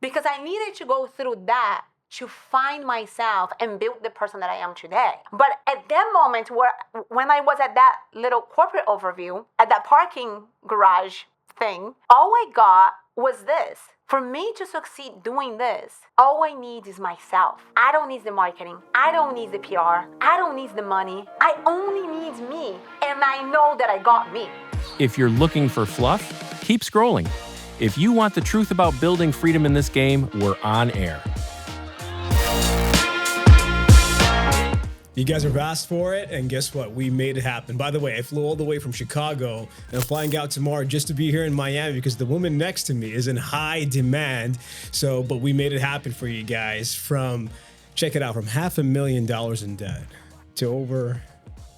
because I needed to go through that to find myself and build the person that I am today. But at that moment, when I was at that little corporate overview, at that parking garage thing, all I got was this. For me to succeed doing this, all I need is myself. I don't need the marketing. I don't need the PR. I don't need the money. I only need me. And I know that I got me. If you're looking for fluff, keep scrolling. If you want the truth about building freedom in this game, we're on air. You guys have asked for it, and guess what? We made it happen. By the way, I flew all the way from Chicago, and I'm flying out tomorrow just to be here in Miami because the woman next to me is in high demand. But we made it happen for you guys. Check it out, from $500,000 in debt to over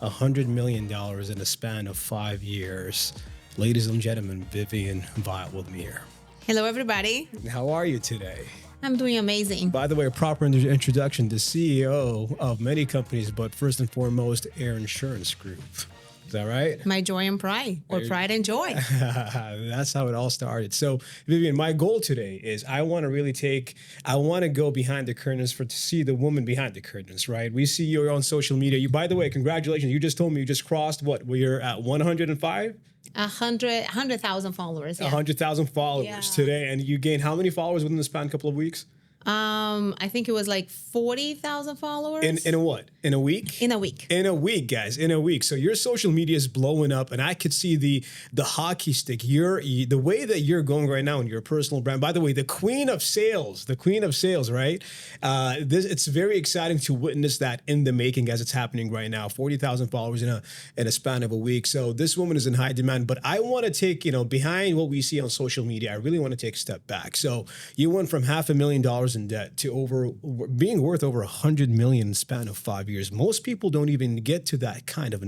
$100 million in a span of 5 years. Ladies and gentlemen, Vivian Weyll with me here. Hello, everybody. How are you today? I'm doing amazing. By the way, a proper introduction, the CEO of many companies, but first and foremost, AIRE Insurance Group. Is that right? My joy and pride, or pride and joy. That's how it all started. So, Vivian, my goal today is I want to go behind the curtains to see the woman behind the curtains, right? We see you on social media. By the way, congratulations. You just told me you just crossed what? We're at 105? 100,000 followers. Yeah. 100,000 followers today. And you gained how many followers within the span couple of weeks? I think it was like 40,000 followers. In a what? In a week? In a week. In a week, guys. In a week. So your social media is blowing up, and I could see the hockey stick. The way that you're going right now in your personal brand. By the way, the queen of sales, right? It's very exciting to witness that in the making as it's happening right now. 40,000 followers in a span of a week. So this woman is in high demand. But I want to take, behind what we see on social media, I really want to take a step back. So you went from $500,000 in debt to being worth over $100 million in the span of 5 years. Most people don't even get to that kind of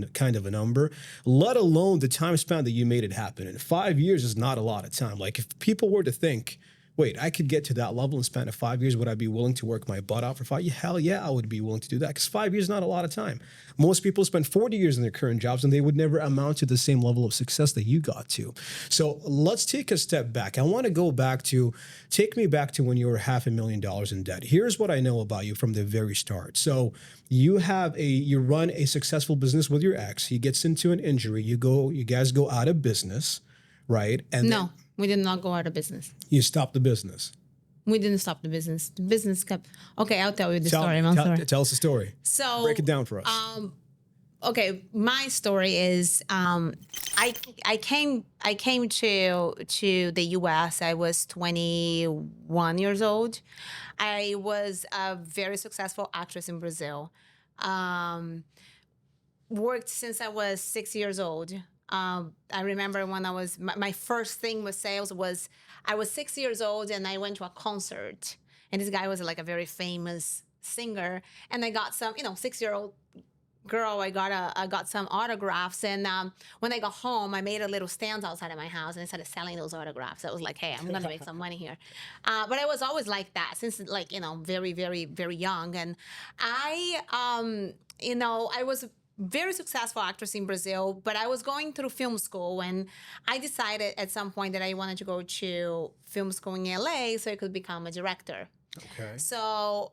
a number, let alone the time span that you made it happen. And 5 years is not a lot of time. Like, if people were to think, wait, I could get to that level in the span of 5 years, would I be willing to work my butt off for 5 years? Hell yeah, I would be willing to do that, because 5 years is not a lot of time. Most people spend 40 years in their current jobs, and they would never amount to the same level of success that you got to. So let's take a step back. I want to take me back to when you were $500,000 in debt. Here's what I know about you from the very start. So you run a successful business with your ex. He gets into an injury. You guys go out of business, right? And no. We did not go out of business. You stopped the business. We didn't stop the business. The business kept. Okay, I'll tell you the story, Mansoor. Tell us the story. So break it down for us. Okay, my story is I came to the U.S. I was 21 years old. I was a very successful actress in Brazil. Worked since I was 6 years old. I remember when my first thing with sales was, I was 6 years old and I went to a concert, and this guy was like a very famous singer, and I got some, 6-year-old girl, I got some autographs, and when I got home, I made a little stand outside of my house and I started selling those autographs. I was like, hey, I'm gonna make some money here. But I was always like that since very, very, very young, and I was very successful actress in Brazil, but I was going through film school, and I decided at some point that I wanted to go to film school in LA so I could become a director. Okay. So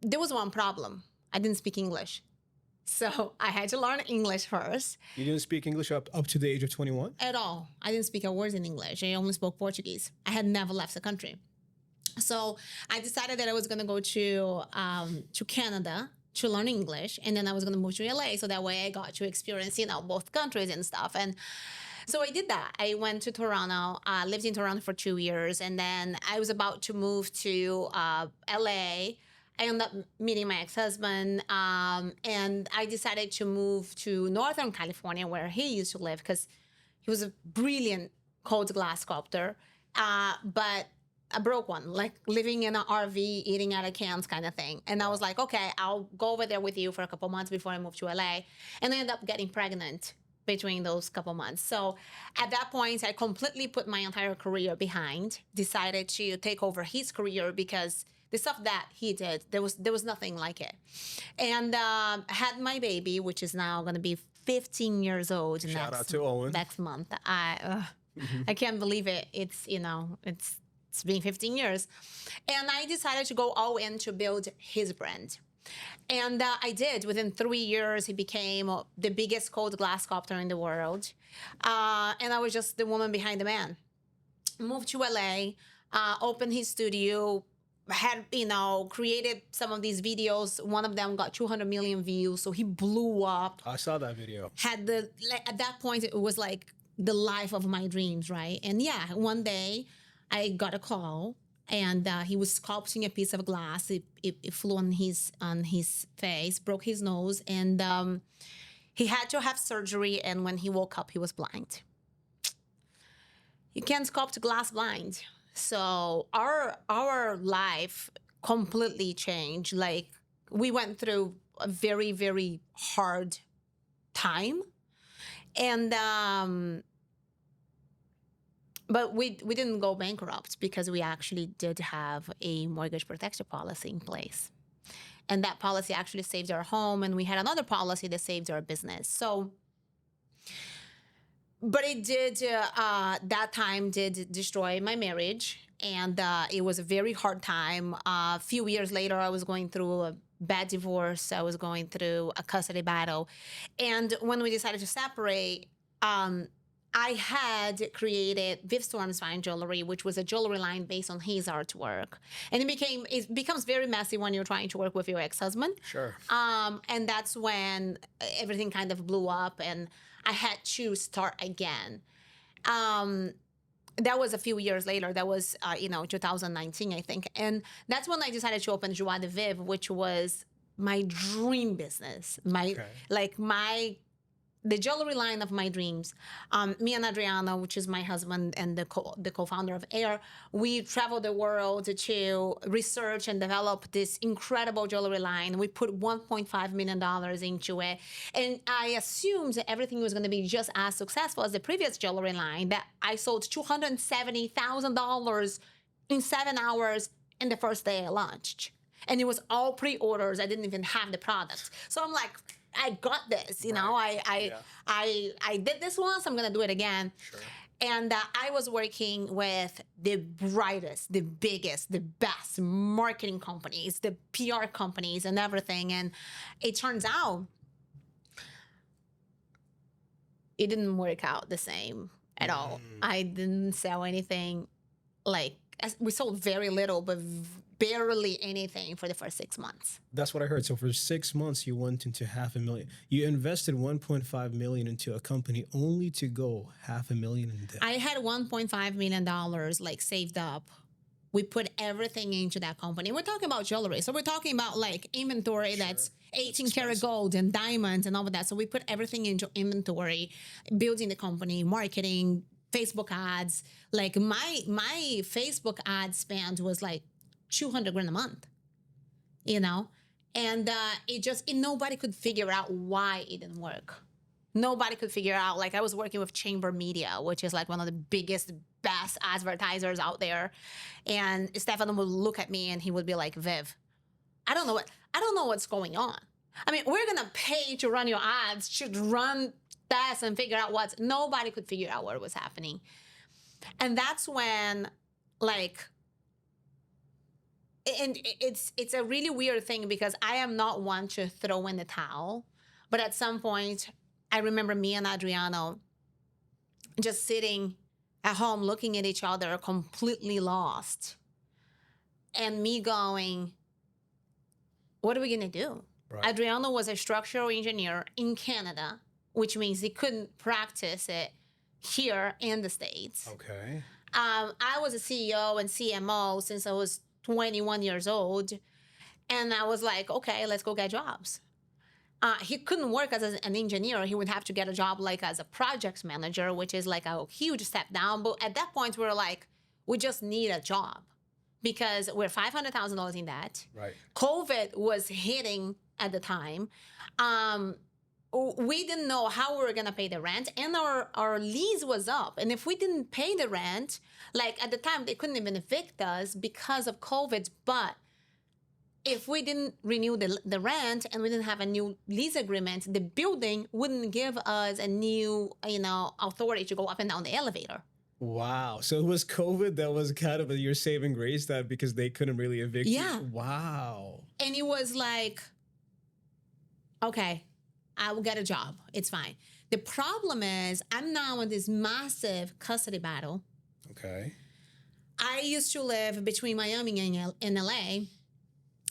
there was one problem. I didn't speak English. So I had to learn English first. You didn't speak English up to the age of 21? At all. I didn't speak a word in English. I only spoke Portuguese. I had never left the country. So I decided that I was going to go to Canada to learn English, and then I was going to move to LA, so that way I got to experience, both countries and stuff. And so I did that. I went to Toronto, lived in Toronto for 2 years, and then I was about to move to LA. I ended up meeting my ex-husband, and I decided to move to Northern California, where he used to live, because he was a brilliant cold glass sculptor, but a broke one, like living in an RV, eating out of cans kind of thing. And I was like, okay, I'll go over there with you for a couple months before I move to LA. And I ended up getting pregnant between those couple months. So at that point, I completely put my entire career behind, decided to take over his career, because the stuff that he did, there was nothing like it. And had my baby, which is now going to be 15 years old. Shout out to Owen. Next month. I can't believe it. It's It's been 15 years. And I decided to go all in to build his brand. And I did. Within 3 years, he became the biggest cold glass sculptor in the world. And I was just the woman behind the man. Moved to LA, opened his studio, had, created some of these videos. One of them got 200 million views. So he blew up. I saw that video. At that point, it was like the life of my dreams, right? And yeah, one day I got a call. And he was sculpting a piece of glass. It flew on his face, broke his nose, and he had to have surgery. And when he woke up, he was blind. You can't sculpt glass blind. So our life completely changed. Like, we went through a very, very hard time, and but we didn't go bankrupt because we actually did have a mortgage protection policy in place. And that policy actually saved our home, and we had another policy that saved our business. So, but it did, that time did destroy my marriage, and it was a very hard time. A few years later, I was going through a bad divorce. I was going through a custody battle. And when we decided to separate, I had created Viv Storm's Fine Jewelry, which was a jewelry line based on his artwork. And it becomes very messy when you're trying to work with your ex-husband. Sure. And that's when everything kind of blew up, and I had to start again. That was a few years later. That was, 2019, I think. And that's when I decided to open Joie de Viv, which was my dream business. The jewelry line of my dreams. Me and Adriano, which is my husband and the co-founder of AIRE, we traveled the world to research and develop this incredible jewelry line. We put $1.5 million into it. And I assumed that everything was going to be just as successful as the previous jewelry line, that I sold $270,000 in 7 hours in the first day I launched. And it was all pre-orders. I didn't even have the product. So I'm like, I got this, I did this once, I'm gonna do it again. Sure. And I was working with the brightest, the biggest, the best marketing companies, the PR companies and everything. And it turns out it didn't work out the same at all. I didn't sell anything. We sold very little, but barely anything for the first 6 months. That's what I heard. So for 6 months, you went into $500,000. You invested $1.5 million into a company only to go $500,000 in debt. I had $1.5 million saved up. We put everything into that company. We're talking about jewelry. So we're talking about inventory that's 18 karat gold and diamonds and all of that. So we put everything into inventory, building the company, marketing, Facebook ads. My Facebook ad spend was $200,000 a month, and nobody could figure out why it didn't work. Nobody could figure out, I was working with Chamber Media, which is one of the biggest, best advertisers out there. And Stefano would look at me and he would be like, Viv, I don't know what's going on. I mean, we're going to pay to run your ads, should run tests and figure out nobody could figure out what was happening. And that's when and it's a really weird thing because I am not one to throw in the towel. But at some point, I remember me and Adriano just sitting at home looking at each other completely lost. And me going, what are we going to do? Right. Adriano was a structural engineer in Canada, which means he couldn't practice it here in the States. Okay. I was a CEO and CMO since I was 21 years old. And I was like, okay, let's go get jobs. He couldn't work as an engineer. He would have to get a job as a project manager, which is a huge step down. But at that point, we were we just need a job because we're $500,000 in debt. Right. COVID was hitting at the time. We didn't know how we were going to pay the rent, and our lease was up. And if we didn't pay the rent, at the time, they couldn't even evict us because of COVID. But if we didn't renew the rent and we didn't have a new lease agreement, the building wouldn't give us a new, authority to go up and down the elevator. Wow. So it was COVID that was kind of your saving grace, that because they couldn't really evict Yeah. you? Wow. And it was like, okay, I will get a job. It's fine. The problem is I'm now in this massive custody battle. Okay. I used to live between Miami and LA.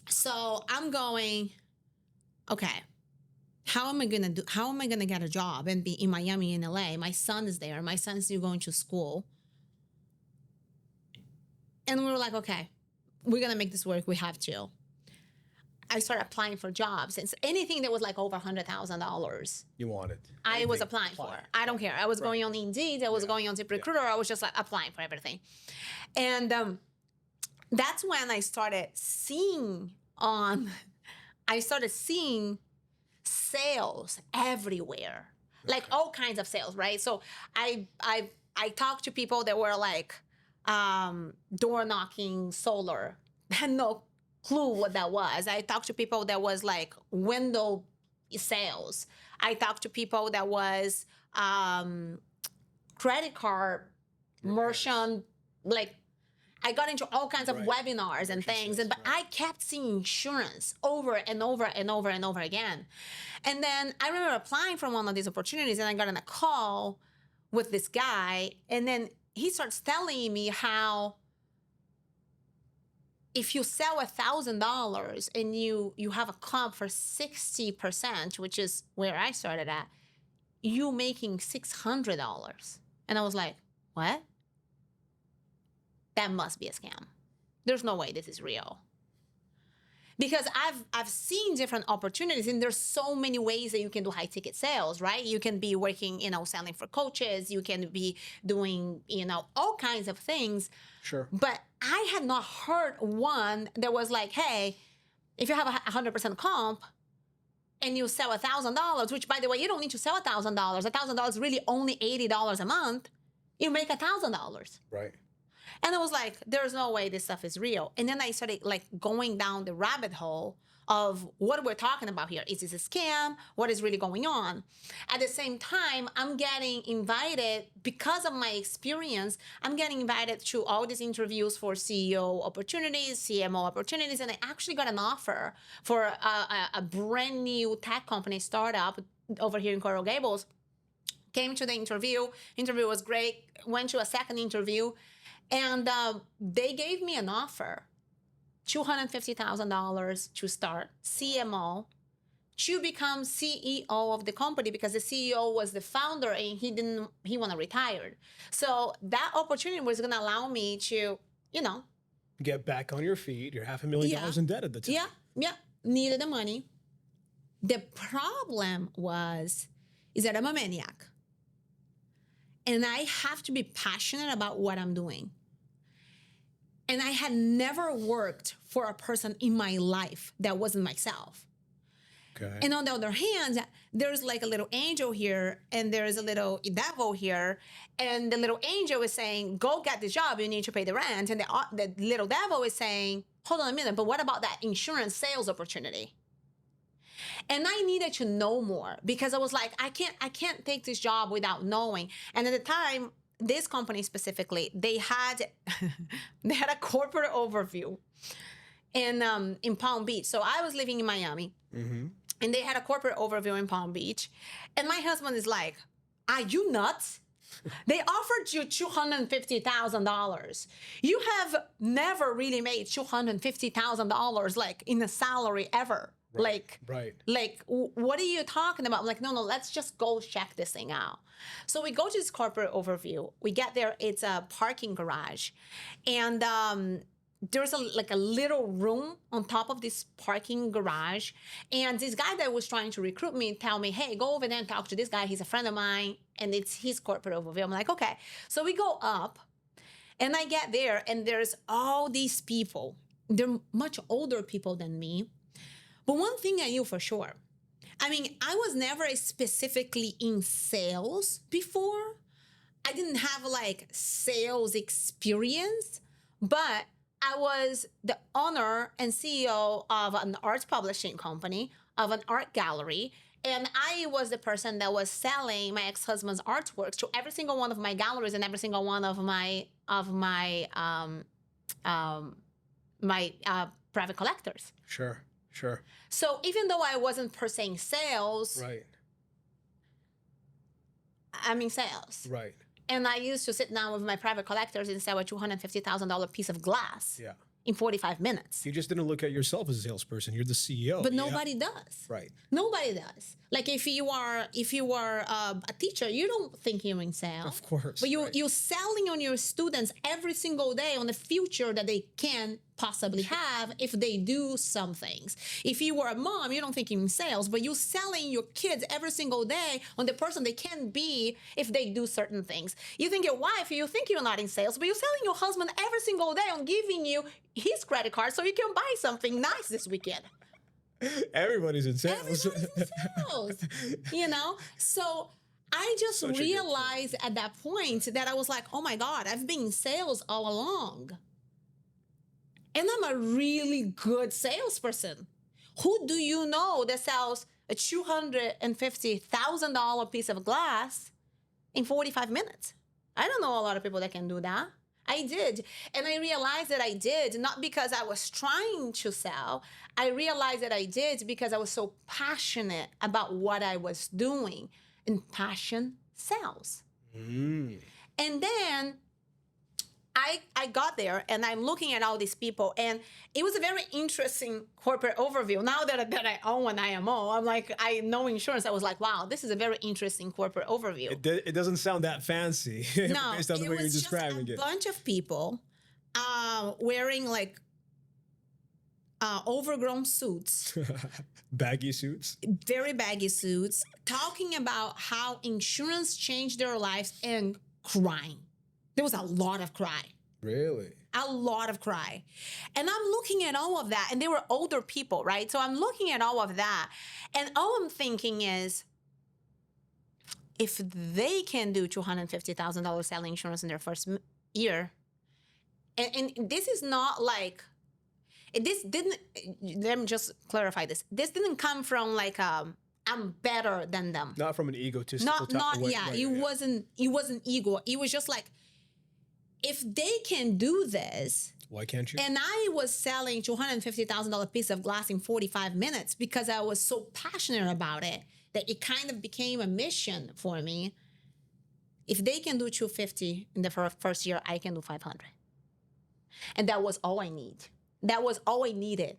So I'm going, okay, how am I gonna get a job and be in Miami and LA? My son is there. My son's still going to school. And we were like, okay, we're gonna make this work. We have to. I started applying for jobs. And anything that was like over $100,000, You wanted. I was applying for. I don't care. I was going on Indeed. I was going on ZipRecruiter. I was just like applying for everything. And that's when I started seeing sales everywhere, like all kinds of sales, right? So I talked to people that were like door knocking solar. Had no clue what that was. I talked to people that was like window sales. I talked to people that was credit card merchant, like I got into all kinds of webinars and things, but I kept seeing insurance over and over and over and over again. And then I remember applying for one of these opportunities, and I got on a call with this guy, and then he starts telling me how if you sell $1,000 and you have a comp for 60%, which is where I started at, you making $600. And I was like, what? That must be a scam. There's no way this is real. Because I've seen different opportunities, and there's so many ways that you can do high ticket sales, right? You can be working, selling for coaches. You can be doing, all kinds of things. Sure. But I had not heard one that was like, hey, if you have a 100% comp and you sell $1,000, which by the way, you don't need to sell $1,000. $1,000 is really only $80 a month. You make $1,000. Right. And I was like, there's no way this stuff is real. And then I started like going down the rabbit hole of what we're talking about here. Is this a scam? What is really going on? At the same time, I'm getting invited, because of my experience, I'm getting invited to all these interviews for CEO opportunities, CMO opportunities. And I actually got an offer for a brand new tech company startup over here in Coral Gables. Came to the interview. Interview was great. Went to a second interview. And they gave me an offer, $250,000 to start CMO, to become CEO of the company, because the CEO was the founder and he wanna retire. So that opportunity was gonna allow me to, Get back on your feet. You're $500,000 in debt at the time. Yeah, needed the money. The problem is that I'm a maniac. And I have to be passionate about what I'm doing. And I had never worked for a person in my life that wasn't myself. Okay. And on the other hand, there's like a little angel here and there's a little devil here. And the little angel is saying, go get the job, you need to pay the rent. And the little devil is saying, hold on a minute, but what about that insurance sales opportunity? And I needed to know more, because I was like, I can't take this job without knowing. And at the time, this company specifically, they had a corporate overview in Palm Beach. So I was living in Miami, and they had a corporate overview in Palm Beach. And my husband is like, are you nuts? They offered you $250,000. You have never really made $250,000 like in a salary ever. Like, what are you talking about? I'm like, no, let's just go check this thing out. So we go to this corporate overview. We get there. It's a parking garage. And there's a little room on top of this parking garage. And this guy that was trying to recruit me tell me, hey, go over there and talk to this guy. He's a friend of mine. And it's his corporate overview. I'm like, okay. So we go up. And I get there. And there's all these people. They're much older people than me. But one thing I knew for sure, I was never specifically in sales before. I didn't have like sales experience, but I was the owner and CEO of an art publishing company, of an art gallery, And I was the person that was selling my ex-husband's artworks to every single one of my galleries and every single one of my private collectors. Sure. So even though I wasn't per se in sales, Right. I'm in sales. Right. And I used to sit down with my private collectors and sell a $250,000 piece of glass Yeah. in 45 minutes. You just didn't look at yourself as a salesperson. You're the CEO. But Yeah. nobody does. Right. Nobody does. Like if you are a teacher, you don't think you're in sales. Of course. But right. you're selling on your students every single day on the future that they can possibly have if they do some things. If you were a mom, you don't think you're in sales, but you're selling your kids every single day on the person they can be if they do certain things. You think your wife, you think you're not in sales, but you're selling your husband every single day on giving you his credit card so you can buy something nice this weekend. Everybody's in sales. Everybody's in sales, you know? So I just Such a good realized at that point that I was like, oh my God, I've been in sales all along. And I'm a really good salesperson. Who do you know that sells a $250,000 piece of glass in 45 minutes? I don't know a lot of people that can do that. I did. And I realized that I did, not because I was trying to sell. I realized that I did because I was so passionate about what I was doing. And passion sells. And then I got there and I'm looking at all these people and it was a very interesting corporate overview. Now that I own an IMO, I'm like, I know insurance. I was like, wow, this is a very interesting corporate overview. It doesn't sound that fancy No, based on the it way you're was just describing a it. bunch of people wearing like overgrown suits, Baggy suits. very baggy suits, talking about how insurance changed their lives and crying. There was a lot of cry. Really? A lot of cry. And I'm looking at all of that, and they were older people, right? So I'm looking at all of that, and all I'm thinking is, if they can do $250,000 selling insurance in their first year, and this is not like, this didn't, let me just clarify this. This didn't come from like, I'm better than them. Not from an egotistical way. Yeah, Right, it wasn't ego. It was just like, if they can do this, why can't you? and I was selling $250,000 piece of glass in 45 minutes because I was so passionate about it that it kind of became a mission for me. If they can do 250 in the first year, I can do 500. And that was all I need. That was all I needed.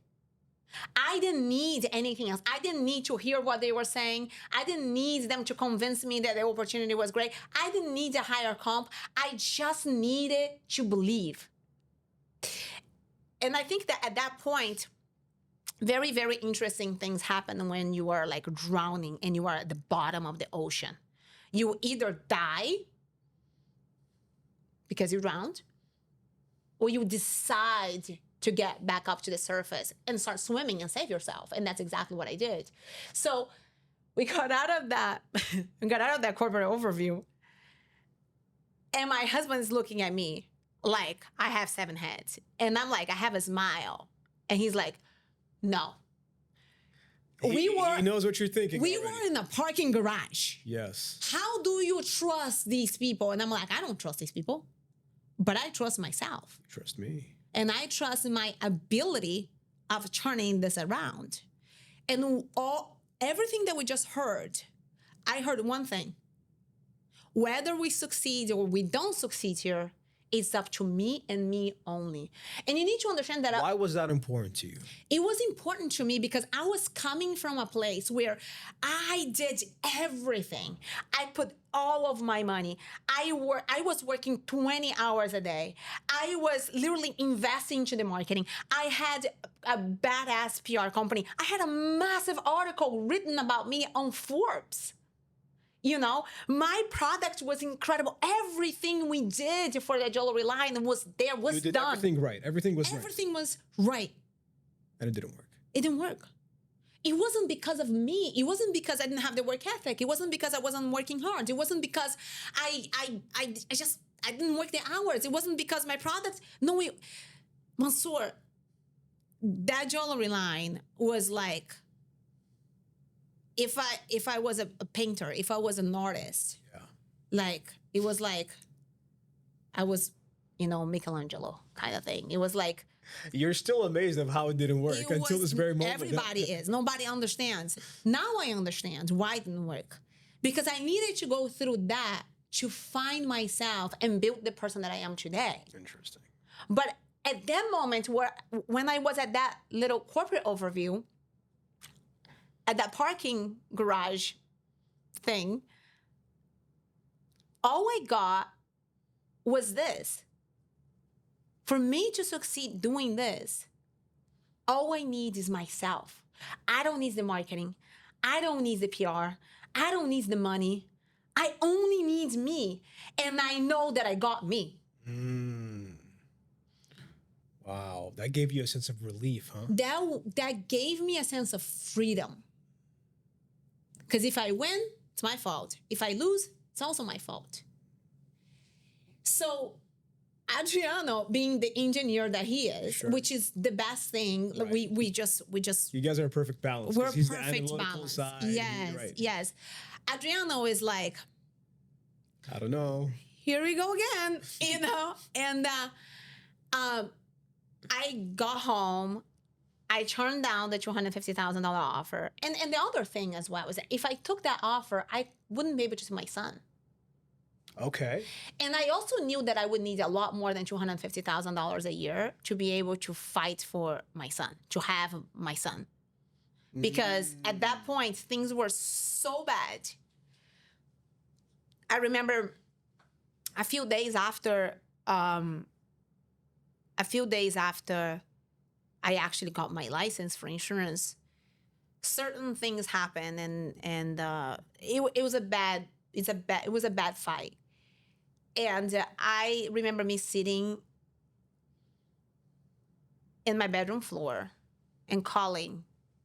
I didn't need anything else. I didn't need to hear what they were saying. I didn't need them to convince me that the opportunity was great. I didn't need a higher comp. I just needed to believe. And I think that at that point, very, very interesting things happen when you are like drowning and you are at the bottom of the ocean. You either die because you drowned, or you decide to get back up to the surface and start swimming and save yourself. And that's exactly what I did. So we got out of that, corporate overview. And my husband's looking at me like I have 7 heads. And I'm like, I have a smile. And he's like, no. He knows what you're thinking. We already. were in a parking garage. Yes. How do you trust these people? And I'm like, I don't trust these people, but I trust myself. Trust me. And I trust my ability of turning this around. And everything that we just heard, I heard one thing. Whether we succeed or we don't succeed here, it's up to me and me only. And you need to understand that Why was that important to you? it was important to me because I was coming from a place where I did everything. I put all of my money. I was working 20 hours a day. I was literally investing into the marketing. I had a badass PR company. I had a massive article written about me on Forbes. You know, my product was incredible. Everything we did for the jewelry line was done. You did everything right. Everything was right. And it didn't work. It didn't work. It wasn't because of me. It wasn't because I didn't have the work ethic. It wasn't because I wasn't working hard. It wasn't because I didn't work the hours. It wasn't because my product. No, Mansoor, that jewelry line was like if I was a painter, if I was an artist, like it was like I was, Michelangelo kind of thing. It was like You're still amazed of how it didn't work it until was- this very moment. Everybody is. Nobody understands. Now I understand why it didn't work. Because I needed to go through that to find myself and build the person that I am today. Interesting. But at that moment when I was at that little corporate overview, at that parking garage thing, all I got was this. For me to succeed doing this, all I need is myself. I don't need the marketing. I don't need the PR. I don't need the money. I only need me. And I know that I got me. Wow. That gave you a sense of relief, huh? That gave me a sense of freedom. Because if I win, it's my fault. If I lose, it's also my fault. So Adriano, being the engineer that he is, which is the best thing, Right. we just You guys are a perfect balance. 'cause we're he's the perfect analytical balance. side. Yes, Right. yes. Adriano is like, I don't know. here we go again, And I got home. I turned down the $250,000 offer. And the other thing as well was that if I took that offer, I wouldn't be able to see my son. Okay. And I also knew that I would need a lot more than $250,000 a year to be able to fight for my son, to have my son. Because at that point, things were so bad. I remember a few days after I actually got my license for insurance, certain things happened, and it was a bad fight. And I remember me sitting in my bedroom floor and calling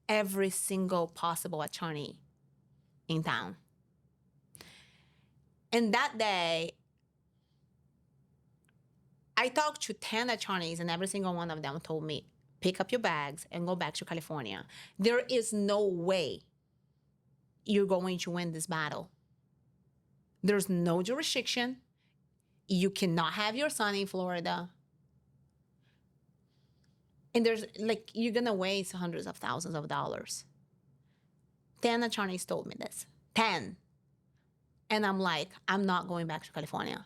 every single possible attorney in town. And that day, I talked to 10 attorneys, and every single one of them told me, pick up your bags and go back to California. There is no way you're going to win this battle. There's no jurisdiction. You cannot have your son in Florida. And you're going to waste hundreds of thousands of dollars. 10 attorneys told me this. 10. And I'm like, I'm not going back to California.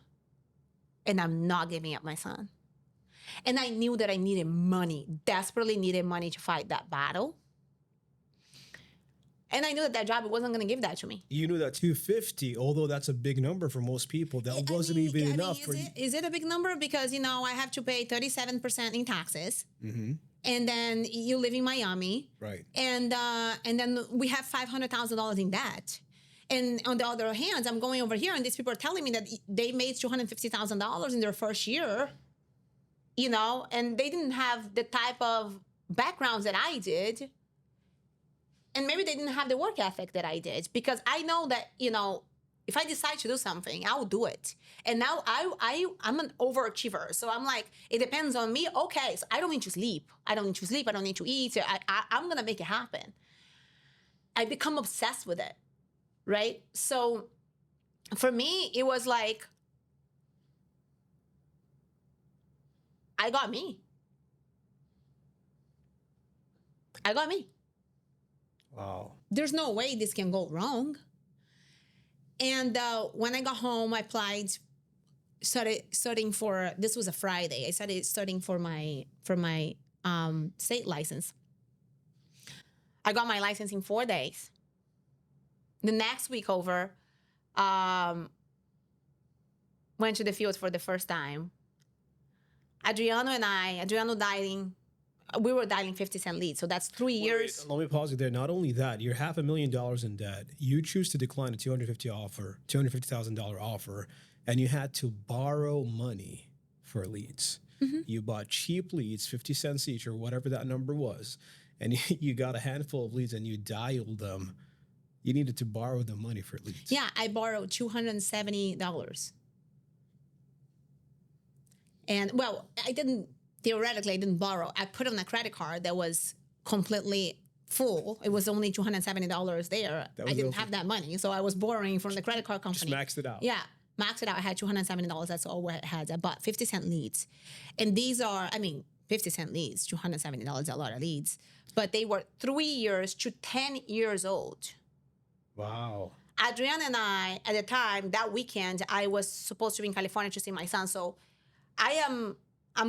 And I'm not giving up my son. And I knew that I needed money, desperately needed money to fight that battle. And I knew that job wasn't going to give that to me. You knew that 250, although that's a big number for most people, that wasn't even enough for you. Is it a big number? Because, I have to pay 37% in taxes. Mm-hmm. And then you live in Miami. Right. And then we have $500,000 in debt. And on the other hand, I'm going over here, and these people are telling me that they made $250,000 in their first year, and they didn't have the type of backgrounds that I did. And maybe they didn't have the work ethic that I did, because I know that, if I decide to do something, I will do it. And now I'm an overachiever. So I'm like, it depends on me. Okay, so I don't need to sleep. I don't need to eat. I'm going to make it happen. I become obsessed with it. Right? So for me, it was like, I got me. Wow. There's no way this can go wrong. And when I got home, I started studying for, this was a Friday. I started studying for my state license. I got my license in 4 days. The next week over, went to the field for the first time. Adriano we were dialing 50-cent leads. So that's 3 years. Wait, let me pause you there. Not only that, you're $500,000 in debt. You choose to decline a $250,000 offer, and you had to borrow money for leads. Mm-hmm. You bought cheap leads, 50 cents each or whatever that number was, and you got a handful of leads and you dialed them. You needed to borrow the money for leads. Yeah, I borrowed $270. And theoretically, I didn't borrow. I put on a credit card that was completely full. It was only $270 there. I didn't have that money. So I was borrowing from the credit card company. Just maxed it out. Yeah. Maxed it out. I had $270. That's all I had. I bought 50-cent leads. And these are, 50-cent leads, $270, a lot of leads. But they were 3 years to 10 years old. Wow. Adriana and I, at the time, that weekend, I was supposed to be in California to see my son. So I'm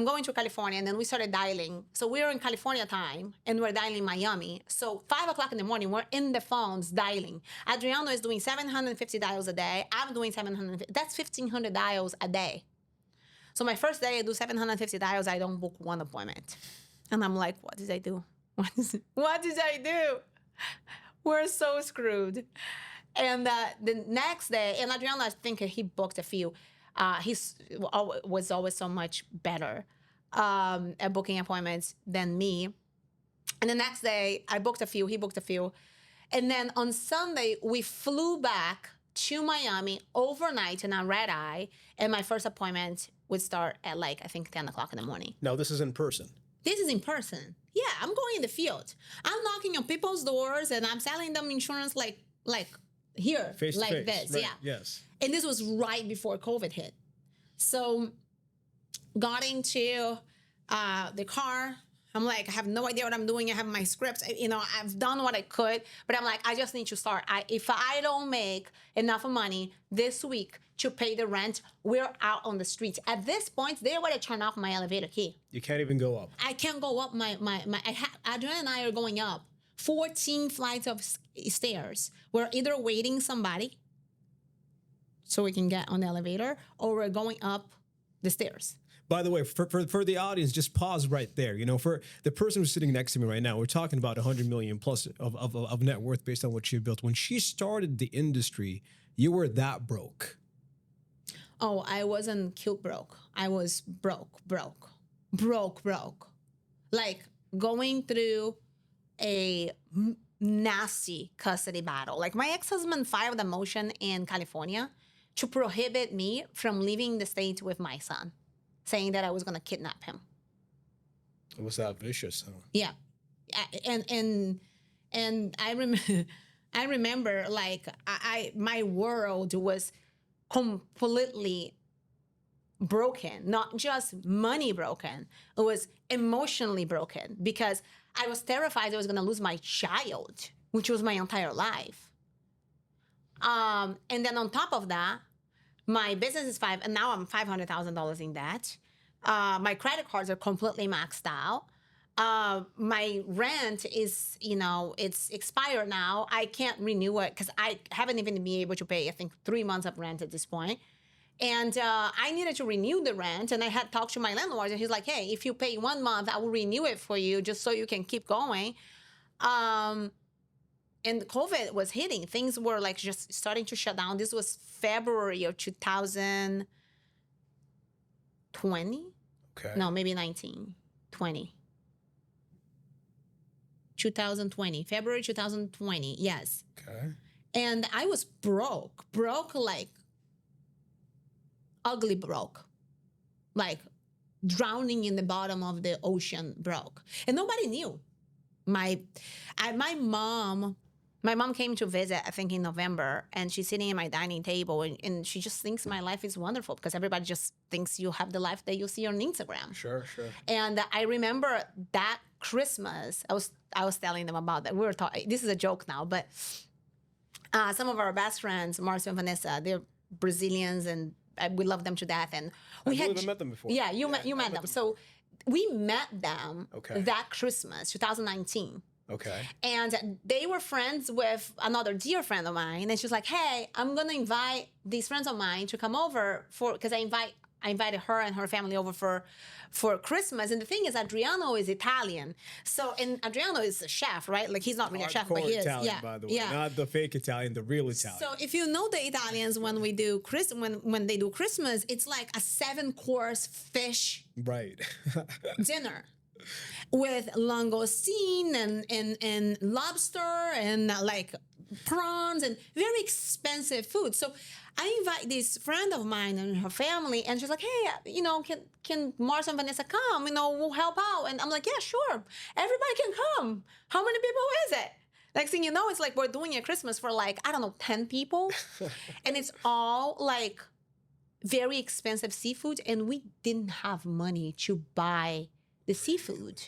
going to California, and then we started dialing. So we were in California time, and we're dialing Miami. So 5 o'clock in the morning, we're in the phones dialing. Adriano is doing 750 dials a day. I'm doing 750. That's 1,500 dials a day. So my first day, I do 750 dials. I don't book one appointment. And I'm like, what did I do? What did I do? We're so screwed. And the next day, and Adriano, I think he booked a few. He was always so much better at booking appointments than me. And the next day, I booked a few, he booked a few. And then on Sunday, we flew back to Miami overnight in a red eye. And my first appointment would start at 10 o'clock in the morning. No, this is in person. This is in person. Yeah, I'm going in the field. I'm knocking on people's doors and I'm selling them insurance like here, face to like face. this. Right. Yeah. Yes. And this was right before COVID hit. So got into the car. I'm like, I have no idea what I'm doing. I have my scripts. I've done what I could, but I'm like, I just need to start. If I don't make enough money this week to pay the rent, we're out on the streets. At this point, they already turned off my elevator key. You can't even go up. I can't go up. Adriana and I are going up 14 flights of stairs. We're either waiting somebody so we can get on the elevator, or we're going up the stairs. By the way, for the audience, just pause right there. For the person who's sitting next to me right now, we're talking about 100 million plus of net worth based on what she built. When she started the industry, you were that broke. Oh, I wasn't cute broke. I was broke. Like going through a nasty custody battle. Like my ex-husband filed a motion in California to prohibit me from leaving the state with my son, saying that I was going to kidnap him. It was that vicious, huh? Yeah. And I remember my world was completely broken, not just money broken. It was emotionally broken because I was terrified I was going to lose my child, which was my entire life. And then on top of that, my business is and now I'm $500,000 in debt. My credit cards are completely maxed out. My rent is, it's expired now. I can't renew it because I haven't even been able to pay, I think, 3 months of rent at this point. And I needed to renew the rent. And I had talked to my landlord, and he's like, hey, if you pay 1 month, I will renew it for you just so you can keep going. And COVID was hitting. Things were just starting to shut down. This was February of 2020. Okay. No, maybe 20. 2020, February 2020, yes. Okay. And I was broke like ugly broke, like drowning in the bottom of the ocean broke. And nobody knew. My mom came to visit, I think in November, and she's sitting at my dining table and she just thinks my life is wonderful because everybody just thinks you have the life that you see on Instagram. Sure. And I remember that Christmas, I was telling them about that. We were talking, this is a joke now, but some of our best friends, Marcia and Vanessa, they're Brazilians and we love them to death. And we had met them before. Yeah, you met them. So we met them that Christmas, 2019. Okay. And they were friends with another dear friend of mine. And she's like, hey, I'm going to invite these friends of mine to come over because I invited her and her family over for Christmas. And the thing is, Adriano is Italian. So, and Adriano is a chef, right? Like he's not really a chef, but he is. Italian, by the way. Yeah. Not the fake Italian, the real Italian. So if you know the Italians, when we do when they do Christmas, it's like a 7-course fish dinner. With langoustine and lobster and like prawns and very expensive food. So I invite this friend of mine and her family, and she's like, hey, you know, can Mars and Vanessa come? You know, we'll help out. And I'm like, yeah, sure. Everybody can come. How many people is it? Next thing you know, it's like we're doing a Christmas for like, I don't know, 10 people. And it's all like very expensive seafood. And we didn't have money to buy the seafood.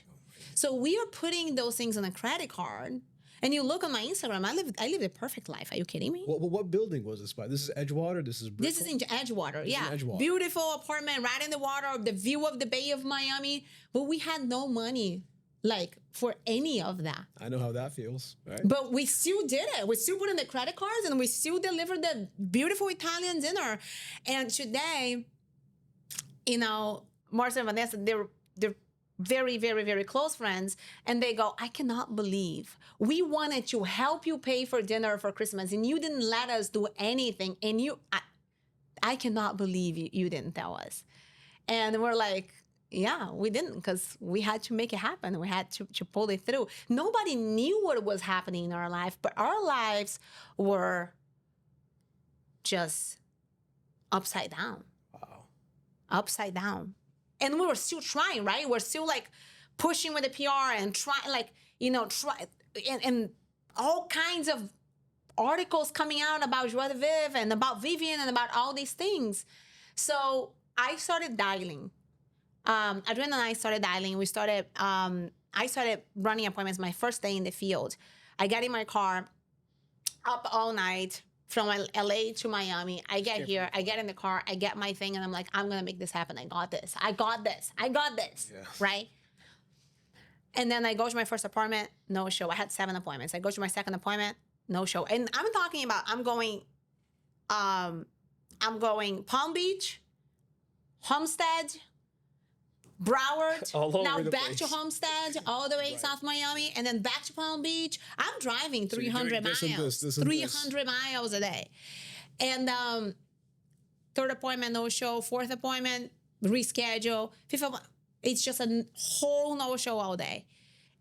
So we are putting those things on a credit card. And you look on my Instagram, I live a perfect life. Are you kidding me? What building was this by? This is Edgewater? This is This is in Edgewater. This is Yeah. in Edgewater. Beautiful apartment right in the water, the view of the Bay of Miami. But we had no money like for any of that. I know how that feels, right? But we still did it. We still put in the credit cards and we still delivered the beautiful Italian dinner. And today, you know, Marcia and Vanessa, they're very, very, very close friends. And they go, I cannot believe we wanted to help you pay for dinner for Christmas and you didn't let us do anything. And I cannot believe you didn't tell us. And we're like, yeah, we didn't, because we had to make it happen. We had to pull it through. Nobody knew what was happening in our life, but our lives were just upside down. Wow. Upside down. And we were still trying, right? We're still like pushing with the PR and trying, like, you know, and all kinds of articles coming out about Joie de Vivre and about Vivian and about all these things. So I started dialing. Adriana and I started dialing. I started running appointments my first day in the field. I got in my car, up all night from LA to Miami. I get here, I get in the car, I get my thing, and I'm like, I'm gonna make this happen. I got this. Yeah. Right? And then I go to my first appointment, no show. I had 7 appointments. I go to my second appointment, no show. And I'm talking about, I'm going Palm Beach, Homestead, Broward, All over now the back place. to Homestead, all the way South Miami, and then back to Palm Beach. I'm driving 300 this and miles, this and 300 miles a day. And third appointment, no show. Fourth appointment, reschedule. Fifth appointment, it's just a whole no show all day.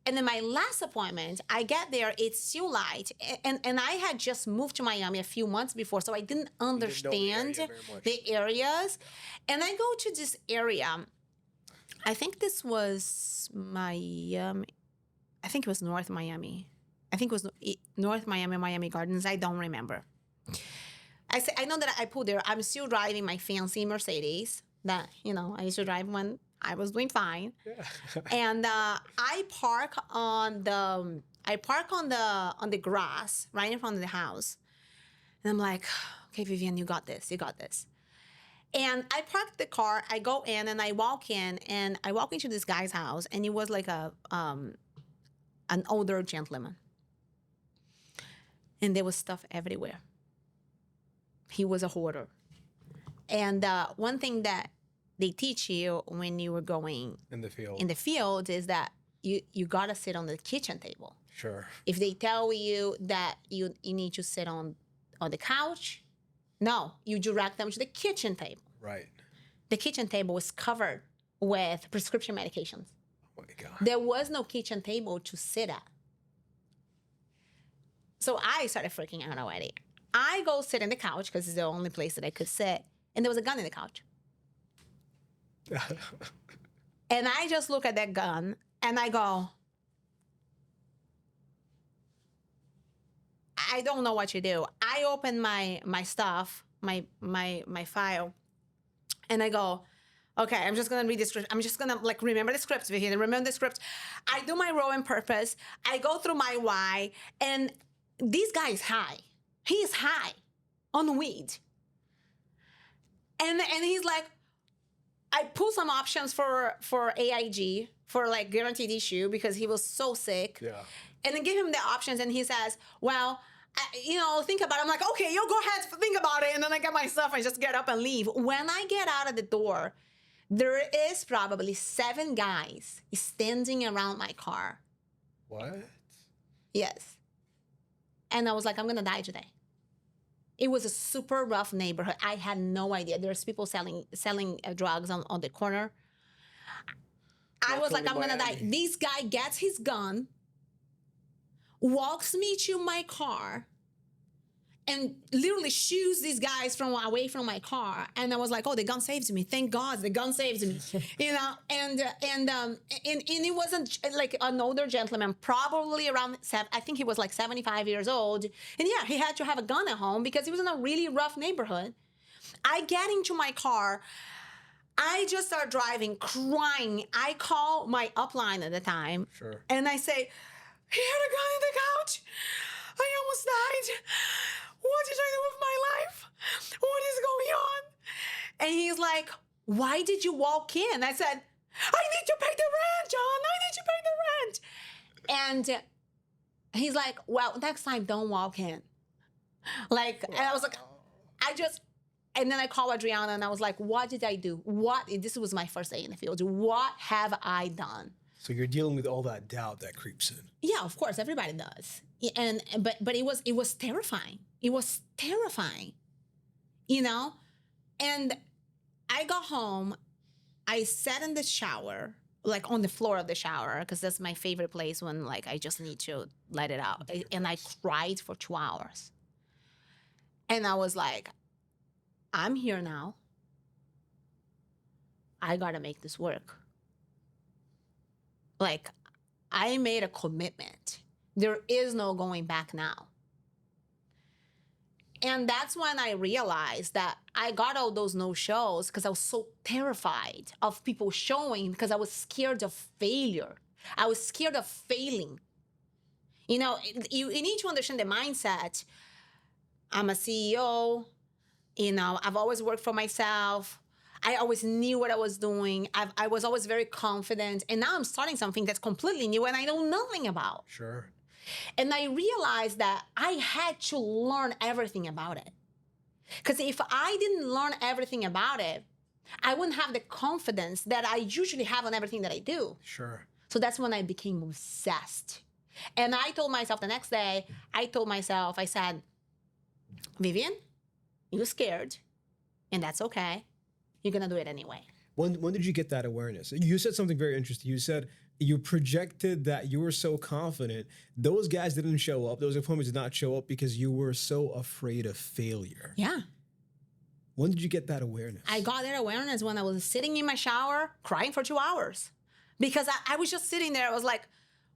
And then my last appointment, I get there, it's still light. And I had just moved to Miami a few months before, so I didn't understand the areas. And I go to this area. I think this was Miami. I think it was North Miami. I think it was North Miami, Miami Gardens. I don't remember. I know that I pulled there. I'm still driving my fancy Mercedes that, you know, I used to drive when I was doing fine. Yeah. And I park on the grass right in front of the house. And I'm like, okay, Vivian, you got this. And I parked the car, I go in and I walk into this guy's house, and he was like an older gentleman. And there was stuff everywhere. He was a hoarder. And one thing that they teach you when you were going in the field is that you gotta sit on the kitchen table. Sure. If they tell you that you need to sit on the couch, no, you direct them to the kitchen table. Right. The kitchen table was covered with prescription medications. Oh my God. There was no kitchen table to sit at. So I started freaking out already. I go sit in the couch because it's the only place that I could sit. And there was a gun in the couch. And I just look at that gun and I go, I don't know what to do. I open my stuff, my file, and I go, okay, I'm just gonna read the script. I'm just gonna like remember the script, Vivian. Remember the script. I do my role and purpose. I go through my why, and this guy is high. He is high on weed. And he's like, I pull some options for AIG, for like guaranteed issue, because he was so sick. Yeah. And then give him the options, and he says, well, think about it. I'm like, okay, you go ahead, think about it. And then I get my stuff and just get up and leave. When I get out of the door, there is probably 7 guys standing around my car. What? Yes. And I was like, I'm going to die today. It was a super rough neighborhood. I had no idea. There's people selling drugs on the corner. I was like, I'm going to die. This guy gets his gun, walks me to my car, and literally shoos these guys from away from my car. And I was like, oh, the gun saved me. Thank God the gun saved me. You know, and it wasn't like an older gentleman, probably around I think he was like 75 years old. And yeah, he had to have a gun at home because he was in a really rough neighborhood. I get into my car. I just start driving, crying. I call my upline at the time. Sure. And I say, he had a gun in the couch. I almost died. What did I do with my life? What is going on? And he's like, why did you walk in? I said, I need to pay the rent, John. I need to pay the rent. And he's like, well, next time don't walk in. Like, and I was like, and then I called Adriana and I was like, what did I do? This was my first day in the field. What have I done? So you're dealing with all that doubt that creeps in. Yeah, of course, everybody does. But it was terrifying. It was terrifying, you know? And I got home, I sat in the shower, like on the floor of the shower, because that's my favorite place when like I just need to let it out. And I cried for 2 hours. And I was like, I'm here now. I gotta make this work. Like, I made a commitment. There is no going back now. And that's when I realized that I got all those no-shows because I was so terrified of people showing because I was scared of failure. I was scared of failing. You know, you need to understand the mindset. I'm a CEO. You know, I've always worked for myself. I always knew what I was doing. I was always very confident. And now I'm starting something that's completely new and I know nothing about. Sure. And I realized that I had to learn everything about it. Because if I didn't learn everything about it, I wouldn't have the confidence that I usually have on everything that I do. Sure. So that's when I became obsessed. And I told myself the next day, I said, Vivian, you're scared, and that's okay. You're going to do it anyway. When did you get that awareness? You said something very interesting. You said you projected that you were so confident. Those guys didn't show up. Those appointments did not show up because you were so afraid of failure. Yeah. When did you get that awareness? I got that awareness when I was sitting in my shower crying for 2 hours. Because I was just sitting there. I was like,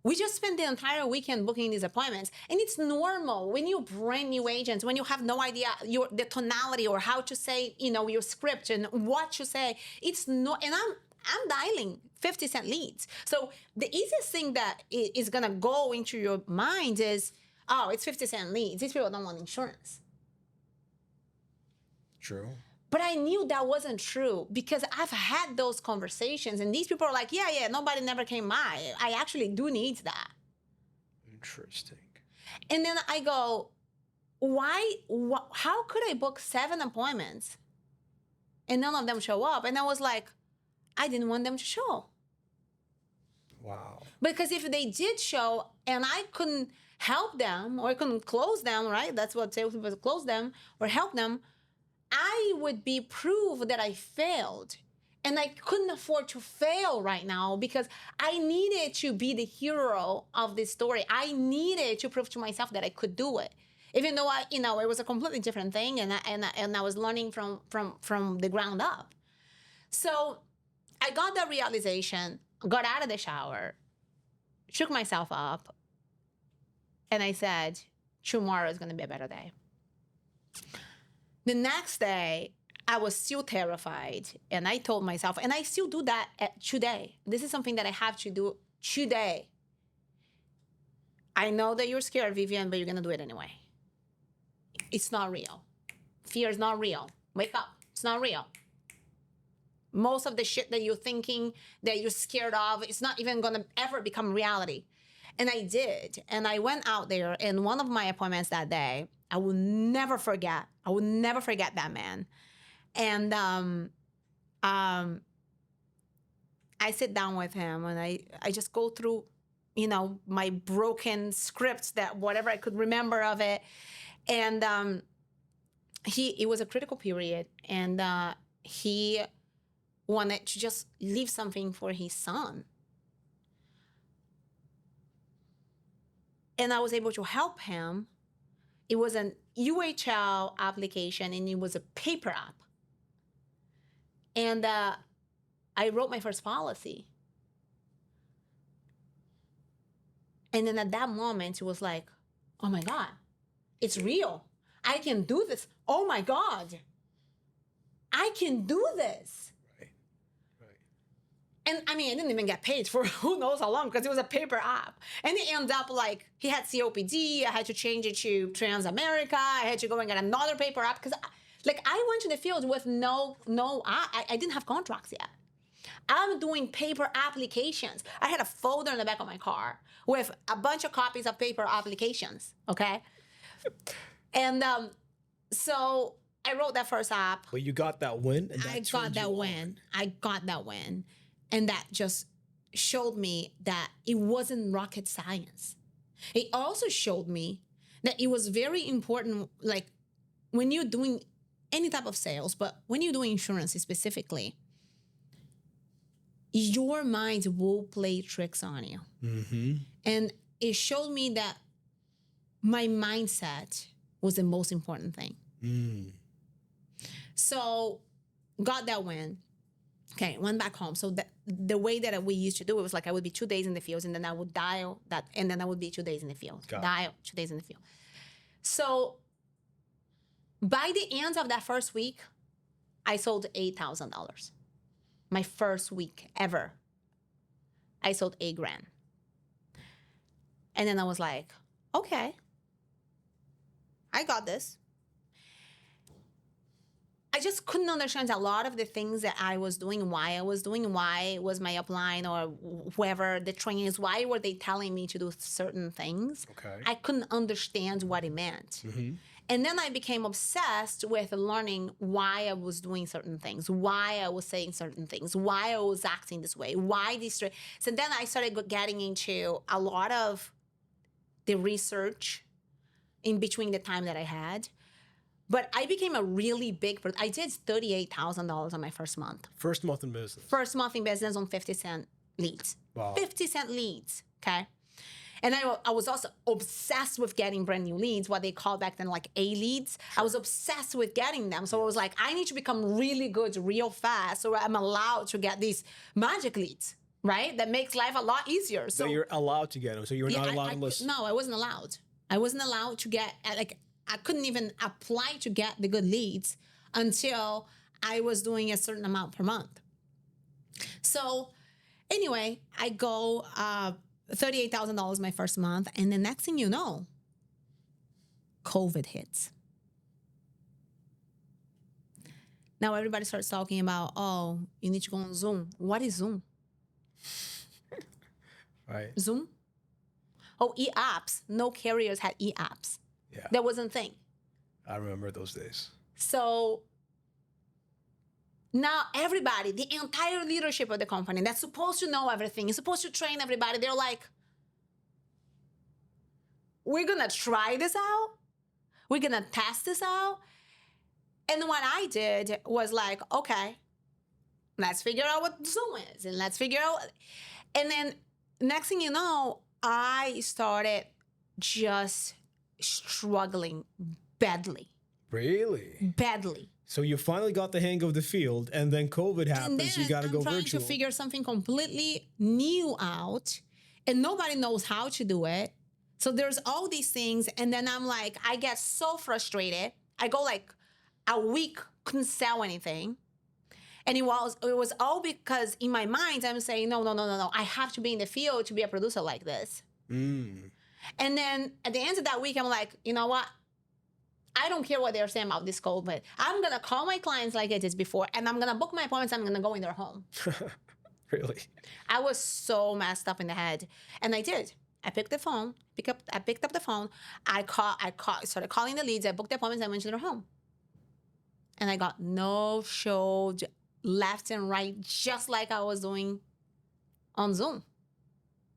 we just spent the entire weekend booking these appointments. And it's normal when you're brand new agents, when you have no idea the tonality or how to say, you know, your script and what to say. It's no, and I'm dialing 50-cent leads. So the easiest thing that is gonna go into your mind is, oh, it's 50-cent leads. These people don't want insurance. True. But I knew that wasn't true because I've had those conversations and these people are like, yeah, nobody never came by. I actually do need that. Interesting. And then I go, how could I book 7 appointments and none of them show up? And I was like, I didn't want them to show. Wow. Because if they did show and I couldn't help them or I couldn't close them, right? That's what salespeople close them or help them. I would be proof that I failed. And I couldn't afford to fail right now because I needed to be the hero of this story. I needed to prove to myself that I could do it. Even though it was a completely different thing and I was learning from the ground up. So I got that realization, got out of the shower, shook myself up, and I said, tomorrow is going to be a better day. The next day, I was still terrified, and I told myself, and I still do that today. This is something that I have to do today. I know that you're scared, Vivian, but you're going to do it anyway. It's not real. Fear is not real. Wake up. It's not real. Most of the shit that you're thinking, that you're scared of, it's not even going to ever become reality. And I did. And I went out there, and one of my appointments that day, I will never forget. I will never forget that man. And I sit down with him, and I just go through, my broken scripts, that whatever I could remember of it. And it was a critical period, and he wanted to just leave something for his son. And I was able to help him. It was an UHL application, and it was a paper app. And I wrote my first policy. And then at that moment, it was like, oh my God, it's real. I can do this. Oh my God, I can do this. Right. And I mean, I didn't even get paid for who knows how long because it was a paper app. And it ended up like he had COPD. I had to change it to Transamerica. I had to go and get another paper app because I went to the field with I didn't have contracts yet. I'm doing paper applications. I had a folder in the back of my car with a bunch of copies of paper applications, okay? And so I wrote that first app. But you got that win. And I got that win. And that just showed me that it wasn't rocket science. It also showed me that it was very important, like when you're doing any type of sales, but when you're doing insurance specifically, your mind will play tricks on you. Mm-hmm. And it showed me that my mindset was the most important thing. Mm. So got that win. Okay, went back home. So the way that we used to do it was like I would be 2 days in the fields, and then I would dial that, and then I would be 2 days in the field. Dial 2 days in the field. So by the end of that first week, I sold $8,000. My first week ever, I sold $8,000. And then I was like, okay, I got this. I just couldn't understand a lot of the things that I was doing, why was my upline or whoever the trainers, why were they telling me to do certain things? Okay. I couldn't understand what it meant. Mm-hmm. And then I became obsessed with learning why I was doing certain things, why I was saying certain things, why I was acting this way, why these. So then I started getting into a lot of the research in between the time that I had. But I became a really big, I did $38,000 on my first month. First month in business. First month in business on 50-cent leads. Wow. 50-cent leads, okay? And I was also obsessed with getting brand new leads, what they called back then like A leads. I was obsessed with getting them. So I was like, I need to become really good real fast so I'm allowed to get these magic leads, right? That makes life a lot easier. So you're allowed to get them. So you're not allowed to listen. No, I wasn't allowed. I wasn't allowed to get, I couldn't even apply to get the good leads until I was doing a certain amount per month. So anyway, I go $38,000 my first month. And the next thing you know, COVID hits. Now everybody starts talking about, oh, you need to go on Zoom. What is Zoom? Right. Zoom? Oh, e-apps. No carriers had e-apps. Yeah. That wasn't a thing. I remember those days. So now everybody, the entire leadership of the company that's supposed to know everything, is supposed to train everybody, they're like, we're going to try this out. We're going to test this out. And what I did was like, okay, let's figure out what Zoom is. And let's figure out. And then next thing you know, I started just struggling badly. Really? Badly. So you finally got the hang of the field, and then COVID happens. And then you got to go I'm trying virtual. to figure something completely new out, and nobody knows how to do it. So there's all these things, and then I'm like, I get so frustrated. I go like a week, couldn't sell anything. And it was all because in my mind, I'm saying, no. I have to be in the field to be a producer like this. Mm. And then at the end of that week, I'm like, you know what? I don't care what they're saying about this COVID. I'm going to call my clients like I did before, and I'm going to book my appointments. I'm going to go in their home. Really? I was so messed up in the head. And I did. I picked up the phone. I started calling the leads. I booked the appointments. I went to their home. And I got no show left and right, just like I was doing on Zoom.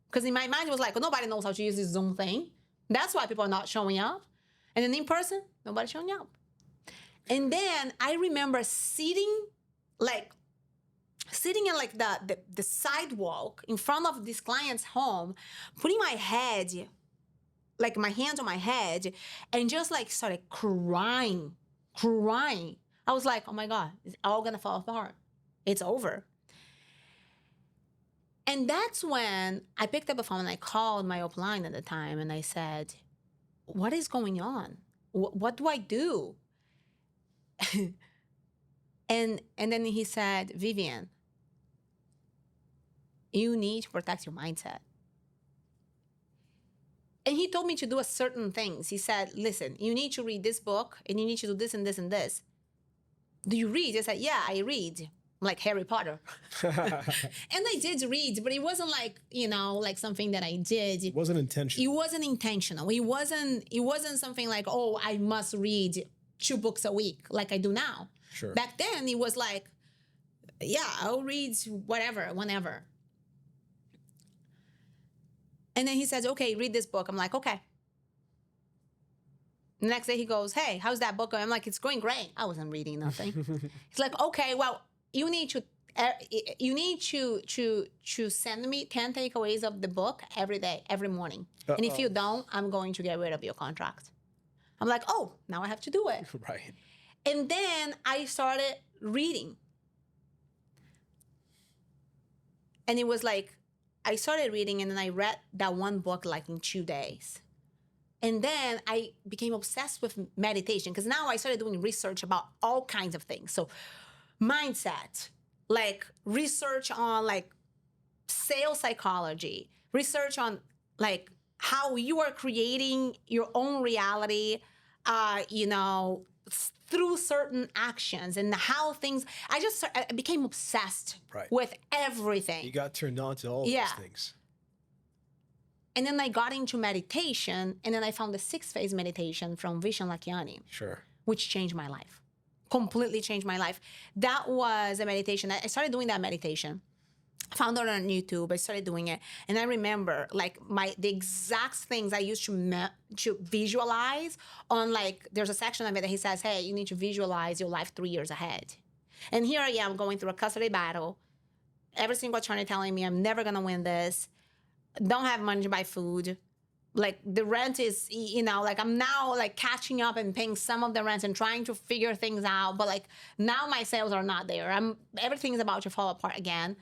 Because in my mind, it was like, well, nobody knows how to use this Zoom thing. That's why people are not showing up. And then in person, nobody's showing up. And then I remember sitting in like the sidewalk in front of this client's home, putting my head like my hands on my head and just like started crying. I was like, oh my God, it's all gonna fall apart. It's over. And that's when I picked up a phone and I called my upline at the time and I said, what is going on? What do I do? and then he said, Vivian, you need to protect your mindset. And he told me to do a certain things. He said, listen, you need to read this book and you need to do this and this and this. Do you read? I said, yeah, I read. Like Harry Potter. And I did read, but it wasn't like, like something that I did. It wasn't intentional. It wasn't intentional. It wasn't something like, oh, I must read 2 books a week like I do now. Sure. Back then, it was like, yeah, I'll read whatever, whenever. And then he says, okay, read this book. I'm like, okay. The next day he goes, hey, how's that book going? I'm like, it's going great. I wasn't reading nothing. He's like, okay, well, you need to send me 10 takeaways of the book every day, every morning. And if you don't, I'm going to get rid of your contract. I'm like, oh, now I have to do it. Right. And then I started reading. And it was like, I started reading and then I read that one book like in 2 days. And then I became obsessed with meditation because now I started doing research about all kinds of things. So mindset, like research on like sales psychology, research on like how you are creating your own reality, through certain actions and how things, I became obsessed with everything. You got turned on to all those things. And then I got into meditation, and then I found the 6-phase meditation from Vishen Lakhiani. Sure. Which changed my life. Completely changed my life. That was a meditation. I started doing that meditation. Found it on YouTube. I started doing it. And I remember like the exact things I used to visualize on like, there's a section of it that he says, hey, you need to visualize your life 3 years ahead. And here I am going through a custody battle. Every single attorney telling me I'm never going to win this. Don't have money to buy food. Like the rent is, like I'm now like catching up and paying some of the rent and trying to figure things out. But like now my sales are not there. Everything's about to fall apart again.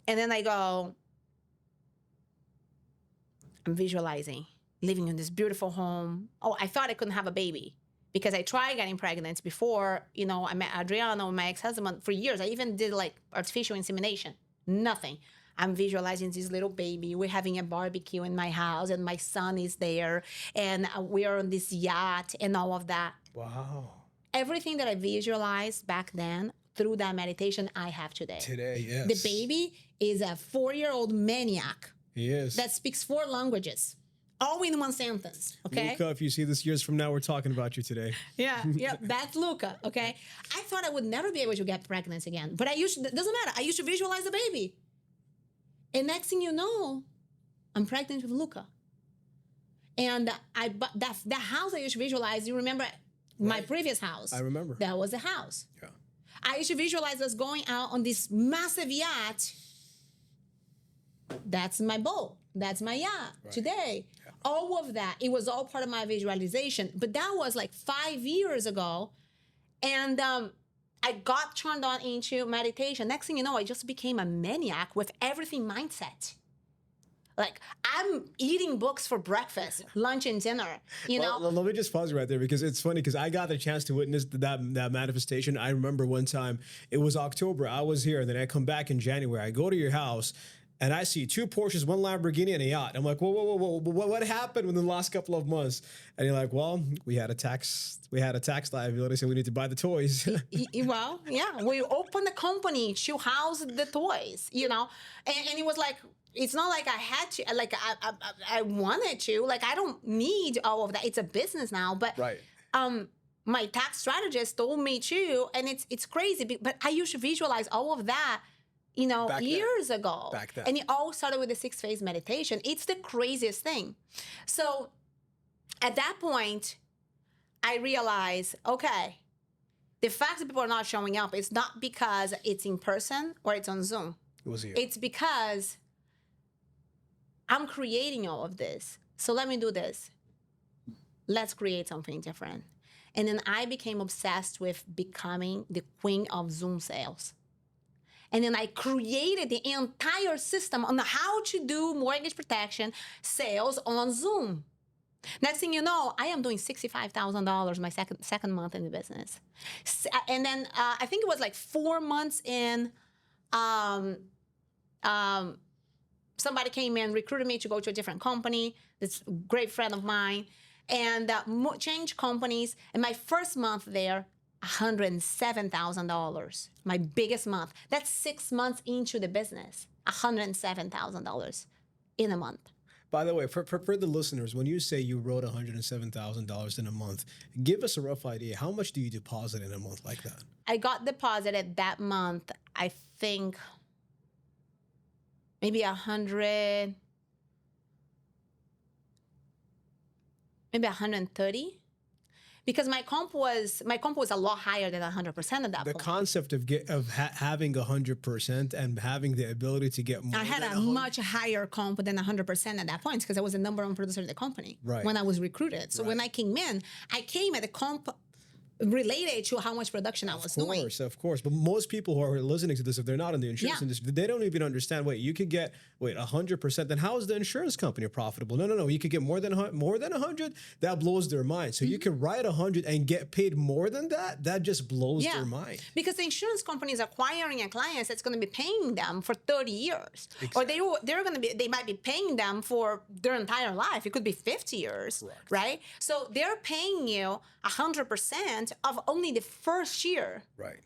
And then I go, I'm visualizing living in this beautiful home. Oh, I thought I couldn't have a baby because I tried getting pregnant before, I met Adriano, my ex-husband, for years. I even did like artificial insemination. Nothing. I'm visualizing this little baby. We're having a barbecue in my house and my son is there and we are on this yacht and all of that. Wow. Everything that I visualized back then through that meditation, I have today. Today, yes. The baby is a 4-year-old maniac. He is. That speaks 4 languages, all in one sentence, okay? Luca, if you see this years from now, we're talking about you today. Yeah, that's Luca, okay? I thought I would never be able to get pregnant again, but doesn't matter. I used to visualize the baby. And next thing you know, I'm pregnant with Luca. And that house I used to visualize, you remember my previous house? I remember. That was the house. Yeah. I used to visualize us going out on this massive yacht. That's my boat. That's my yacht today. Yeah. All of that, it was all part of my visualization. But that was like 5 years ago. And I got turned on into meditation. Next thing you know, I just became a maniac with everything mindset. Like I'm eating books for breakfast, lunch, and dinner. Let me just pause right there because it's funny because I got the chance to witness that manifestation. I remember one time it was October. I was here, and then I come back in January. I go to your house, and I see 2 Porsches, 1 Lamborghini, and a yacht. I'm like, whoa, what happened within the last couple of months? And you're like, well, we had a tax liability, so we need to buy the toys. Well, yeah, we opened a company to house the toys, and it was like. It's not like I had to, like I wanted to, like I don't need all of that. It's a business now, but my tax strategist told me to, and it's crazy. But I used to visualize all of that, years ago. Back then. And it all started with the 6-phase meditation. It's the craziest thing. So at that point, I realized, okay, the fact that people are not showing up, it's not because it's in person or it's on Zoom. It was you. It's because I'm creating all of this so let me do this. Let's create something different. And then I became obsessed with becoming the queen of Zoom sales. And then I created the entire system on how to do mortgage protection sales on Zoom. Next thing you know, I am doing $65,000 my second month in the business. And then I think it was like 4 months in, somebody came in, recruited me to go to a different company. This great friend of mine. And changed companies. And my first month there, $107,000. My biggest month. That's 6 months into the business. $107,000 in a month. By the way, for the listeners, when you say you wrote $107,000 in a month, give us a rough idea. How much do you deposit in a month like that? I got deposited that month, I think, maybe 100, maybe 130. Because my comp was a lot higher than 100% at that The point. concept of having 100% and having the ability to get more. I had a much higher comp than 100% at that point because I was the number one producer of the company when I was recruited. So when I came in, I came at a comp related to how much production I was doing. Of course. But most people who are listening to this, if they're not in the insurance industry, they don't even understand, you could get, 100%. Then how is the insurance company profitable? No. You could get more than 100. That blows their mind. So you could write 100 and get paid more than that. That just blows their mind. Because the insurance company is acquiring a client that's going to be paying them for 30 years. Exactly. Or they might be paying them for their entire life. It could be 50 years, right? So they're paying you 100% of only the first year. Right.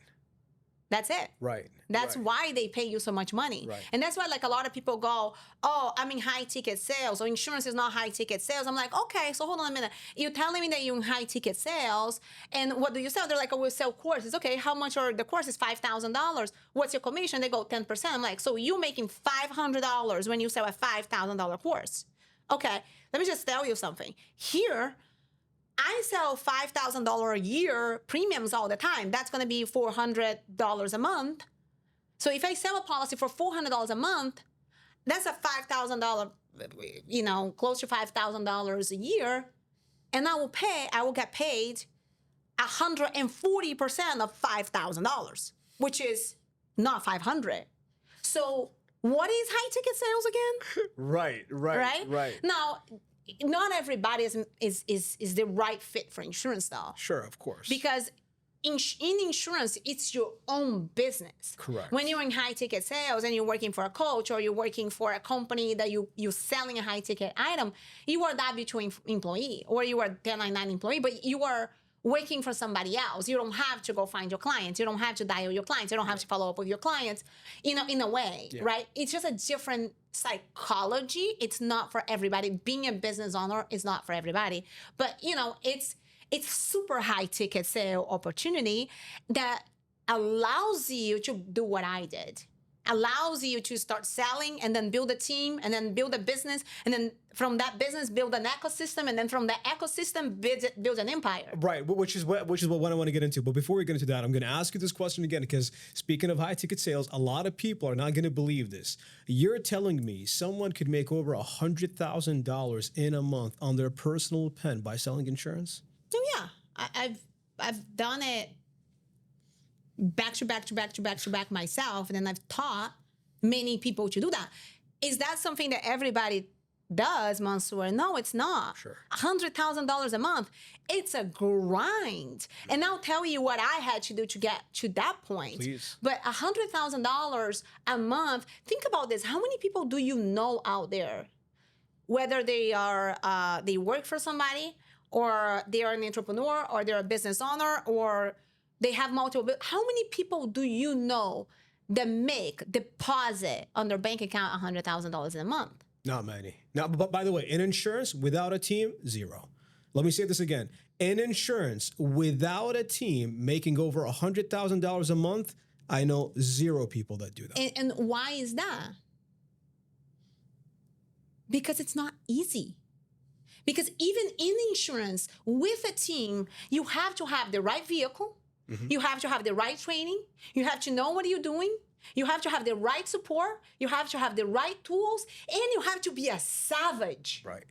That's it. Right. That's why they pay you so much money. Right. And that's why a lot of people go, oh, I'm in high ticket sales, or insurance is not high ticket sales. I'm like, okay, so hold on a minute. You're telling me that you're in high ticket sales, and what do you sell? They're like, oh, we sell courses. Okay, how much are the courses? $5,000. What's your commission? They go 10%. I'm like, so you're making $500 when you sell a $5,000 course. Okay, let me just tell you something. Here, I sell $5,000 a year premiums all the time. That's going to be $400 a month. So if I sell a policy for $400 a month, that's a $5,000, close to $5,000 a year. And I will get paid 140% of $5,000, which is not 500. So what is high ticket sales again? Right. Now, not everybody is the right fit for insurance, though. Sure, of course. Because in insurance, it's your own business. Correct. When you're in high ticket sales and you're working for a coach or you're working for a company that you're selling a high ticket item, you are W-2 employee or you are 1099 employee, but you are working for somebody else. You don't have to go find your clients. You don't have to dial your clients. You don't have to follow up with your clients, in a way, right? It's just a different psychology. It's not for everybody. Being a business owner is not for everybody. But, it's super high ticket sale opportunity that allows you to do what I did. Allows you to start selling and then build a team and then build a business and then from that business build an ecosystem and then from that ecosystem build an empire. Right, which is what I want to get into. But before we get into that, I'm going to ask you this question again because speaking of high ticket sales, a lot of people are not going to believe this. You're telling me someone could make over $100,000 in a month on their personal pen by selling insurance? Oh yeah, I've done it. Back to back myself, and then I've taught many people to do that. Is that something that everybody does, Mansoor? No, it's not. Sure. $100,000 a month. It's a grind. And I'll tell you what I had to do to get to that point. Please. But $100,000 a month, think about this. How many people do you know out there? Whether they work for somebody, or they are an entrepreneur, or they're a business owner, or they have multiple. How many people do you know that make deposit on their bank account $100,000 in a month? Not many. Now, but by the way, in insurance, without a team, zero. Let me say this again. In insurance, without a team making over $100,000 a month, I know zero people that do that. And why is that? Because it's not easy. Because even in insurance, with a team, you have to have the right vehicle. Mm-hmm. You have to have the right training. You have to know what you're doing. You have to have the right support. You have to have the right tools. And you have to be a savage. Right.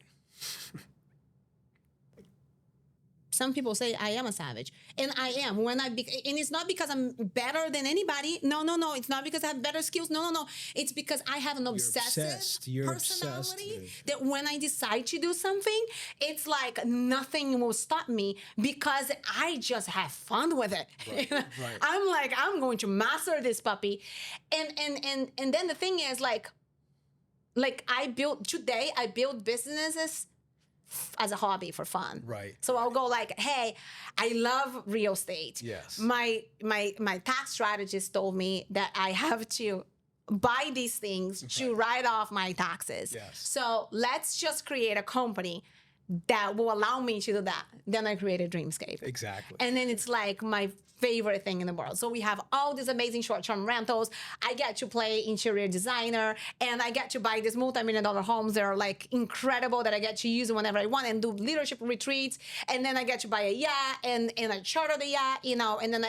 Some people say I am a savage, and I am. And it's not because I'm better than anybody. No. It's not because I have better skills. No. It's because I have an obsessive personality that when I decide to do something, it's like nothing will stop me because I just have fun with it. Right. I'm like, I'm going to master this puppy, and then the thing is like I build businesses as a hobby for fun. Right. So I'll go like, hey, I love real estate. Yes. My tax strategist told me that I have to buy these things to write off my taxes. Yes. So let's just create a company that will allow me to do that. Then I created Dreamscape. Exactly. And then it's like my favorite thing in the world. So we have all these amazing short-term rentals. I get to play interior designer, and I get to buy these multi-million-dollar homes that are like incredible that I get to use whenever I want and do leadership retreats. And then I get to buy a yacht and I charter the yacht, and then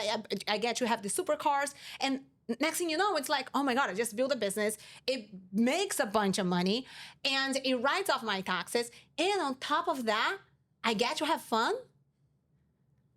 I get to have the supercars. And next thing you know, it's like, oh my God, I just built a business. It makes a bunch of money and it writes off my taxes. And on top of that, I get to have fun.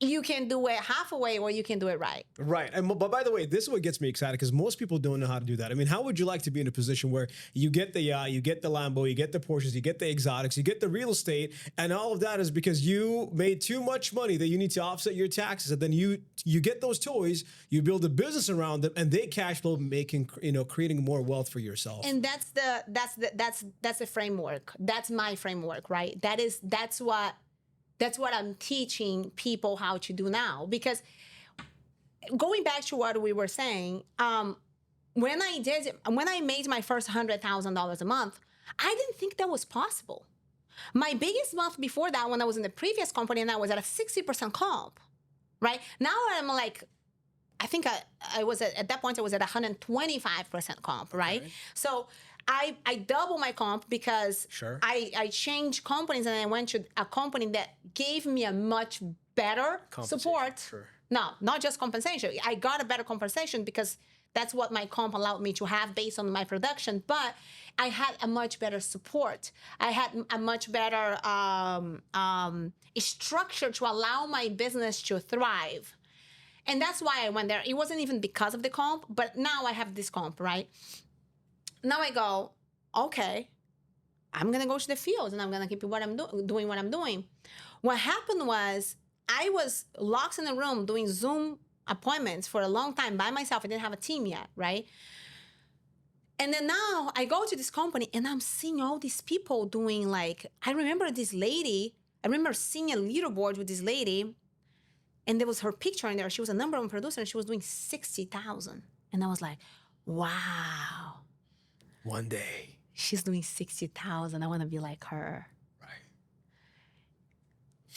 You can do it halfway or you can do it right. Right. But by the way, this is what gets me excited because most people don't know how to do that. I mean, how would you like to be in a position where you get the yacht, you get the Lambo, you get the Porsches, you get the exotics, you get the real estate, and all of that is because you made too much money that you need to offset your taxes, and then you get those toys, you build a business around them, and they cash flow, making creating more wealth for yourself. And that's the framework. That's my framework, right? That's what I'm teaching people how to do now. Because going back to what we were saying, when I made my first $100,000 a month, I didn't think that was possible. My biggest month before that, when I was in the previous company, and I was at a 60% comp, right? Now I'm like, I think I was at that point, I was at 125% comp, right? So I double my comp because I changed companies and I went to a company that gave me a much better support. Sure. No, not just compensation. I got a better compensation because that's what my comp allowed me to have based on my production. But I had a much better support. I had a much better structure to allow my business to thrive. And that's why I went there. It wasn't even because of the comp, but now I have this comp, right? Now I go, okay, I'm going to go to the field and I'm going to keep doing what I'm doing. What happened was I was locked in a room doing Zoom appointments for a long time by myself. I didn't have a team yet, right? And then now I go to this company and I'm seeing all these people doing like, I remember seeing a leaderboard with this lady, and there was her picture in there. She was a number one producer and she was doing 60,000. And I was like, wow. One day. She's doing 60,000. I want to be like her. Right.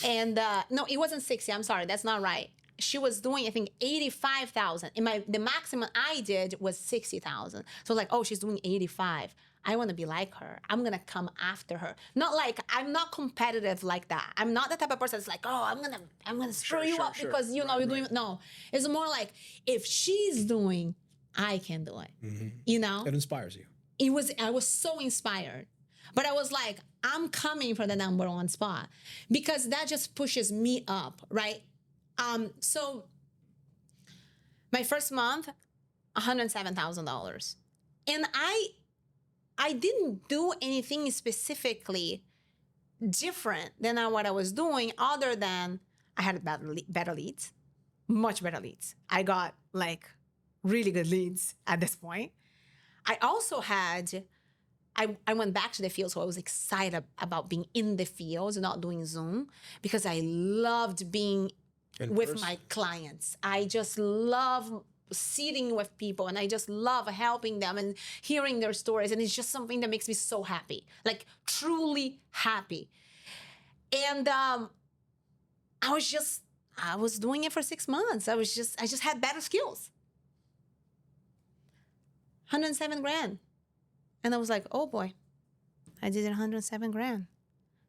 And no, it wasn't 60. I'm sorry. That's not right. She was doing, I think, 85,000. And the maximum I did was 60,000. So like, oh, she's doing 85. I want to be like her. I'm going to come after her. Not like, I'm not competitive like that. I'm not the type of person that's like, oh, I'm going to screw you up because, you're doing it. No, it's more like, if she's doing, I can do it. Mm-hmm. It inspires you. I was so inspired. But I was like, I'm coming for the number one spot because that just pushes me up, right? So my first month, $107,000. And I didn't do anything specifically different than what I was doing, other than I had better leads, much better leads. I got like really good leads at this point. I also had, I went back to the field, so I was excited about being in the field, not doing Zoom, because I loved being with my clients. I just love sitting with people, and I just love helping them and hearing their stories. And it's just something that makes me so happy, like truly happy. And I was doing it for 6 months. I just had better skills. 107 grand. And I was like, oh boy, I did 107 grand.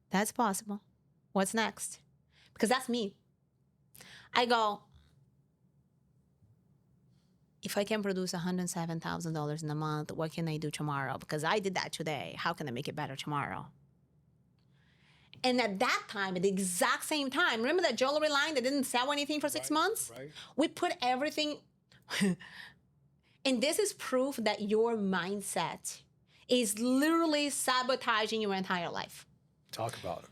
That's possible. What's next? Because that's me. I go, if I can produce $107,000 in a month, what can I do tomorrow? Because I did that today. How can I make it better tomorrow? And at that time, at the exact same time, remember that jewelry line that didn't sell anything for 6 months? Right. We put everything, and this is proof that your mindset is literally sabotaging your entire life. Talk about it.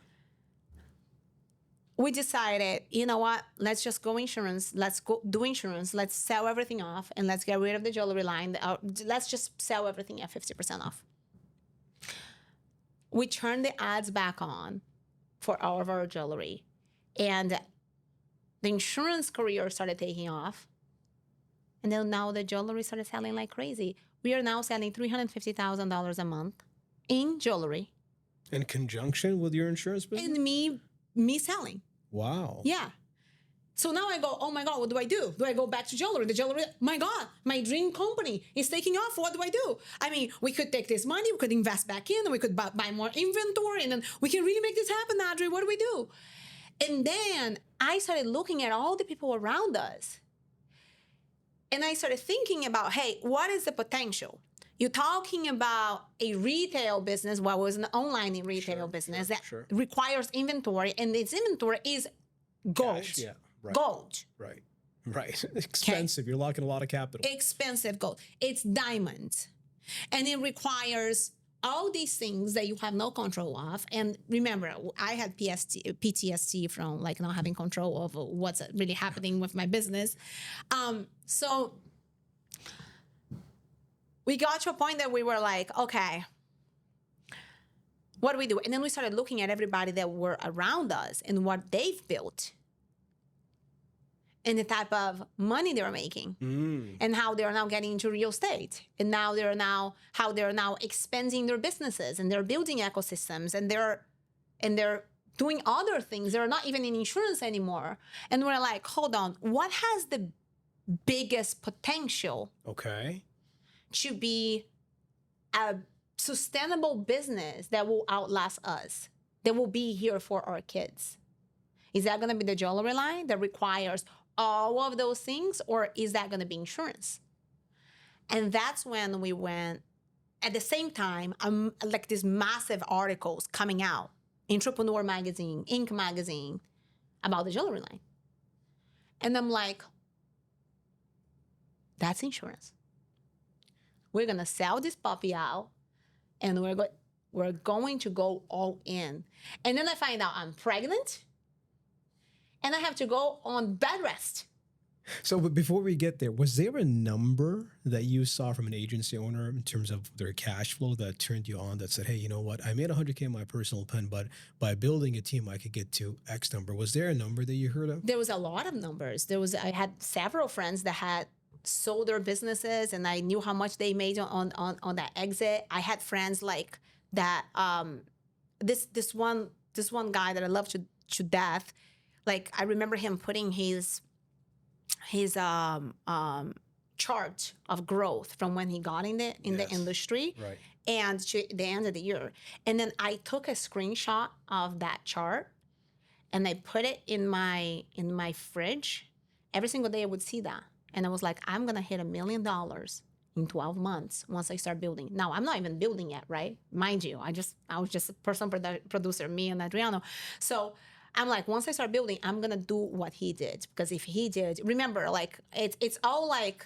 We decided, you know what? Let's just go insurance. Let's go do insurance. Let's sell everything off and let's get rid of the jewelry line. Let's just sell everything at 50% off. We turned the ads back on for all of our jewelry. And the insurance career started taking off. And then now the jewelry started selling like crazy. We are now selling $350,000 a month in jewelry. In conjunction with your insurance business? And me selling. Wow. Yeah. So now I go, oh my God, what do I do? Do I go back to jewelry? The jewelry, my God, my dream company is taking off. What do I do? I mean, we could take this money, we could invest back in, we could buy more inventory, and then we can really make this happen, Audrey. What do we do? And then I started looking at all the people around us. And I started thinking about, hey, what is the potential? You're talking about a retail business, well, it was an online retail business that requires inventory, and this inventory is gold. Cash, yeah, right. Gold. Right. Right. Expensive. Okay. You're locking a lot of capital. Expensive gold. It's diamonds. And it requires all these things that you have no control of. And remember, I had PTSD from like not having control of what's really happening with my business. So we got to a point that we were like, okay, what do we do? And then we started looking at everybody that were around us and what they've built and the type of money they're making and how they're now getting into real estate. And now how they're now expanding their businesses and they're building ecosystems and they're doing other things. They're not even in insurance anymore. And we're like, hold on, what has the biggest potential? Okay. To be a sustainable business that will outlast us, that will be here for our kids? Is that going to be the jewelry line that requires all of those things, or is that going to be insurance? And that's when we went, at the same time, like these massive articles coming out, Entrepreneur Magazine, Inc. Magazine, about the jewelry line. And I'm like, that's insurance. We're going to sell this puppy out, and we're going to go all in. And then I find out I'm pregnant, and I have to go on bed rest. So before we get there, was there a number that you saw from an agency owner in terms of their cash flow that turned you on, that said, hey, you know what, I made $100K in my personal pen, but by building a team, I could get to X number? Was there a number that you heard of? There was a lot of numbers. I had several friends that had sold their businesses, and I knew how much they made on that exit. I had friends like that. This one guy that I love to death. Like, I remember him putting his chart of growth from when he got in the industry, right, and to the end of the year. And then I took a screenshot of that chart, and I put it in my fridge. Every single day I would see that. And I was like, I'm going to hit $1 million in 12 months once I start building. Now, I'm not even building yet, right? Mind you, I was just a person producer, me and Adriano. So I'm like, once I start building, I'm going to do what he did. Because if he did, remember, like, it's all like,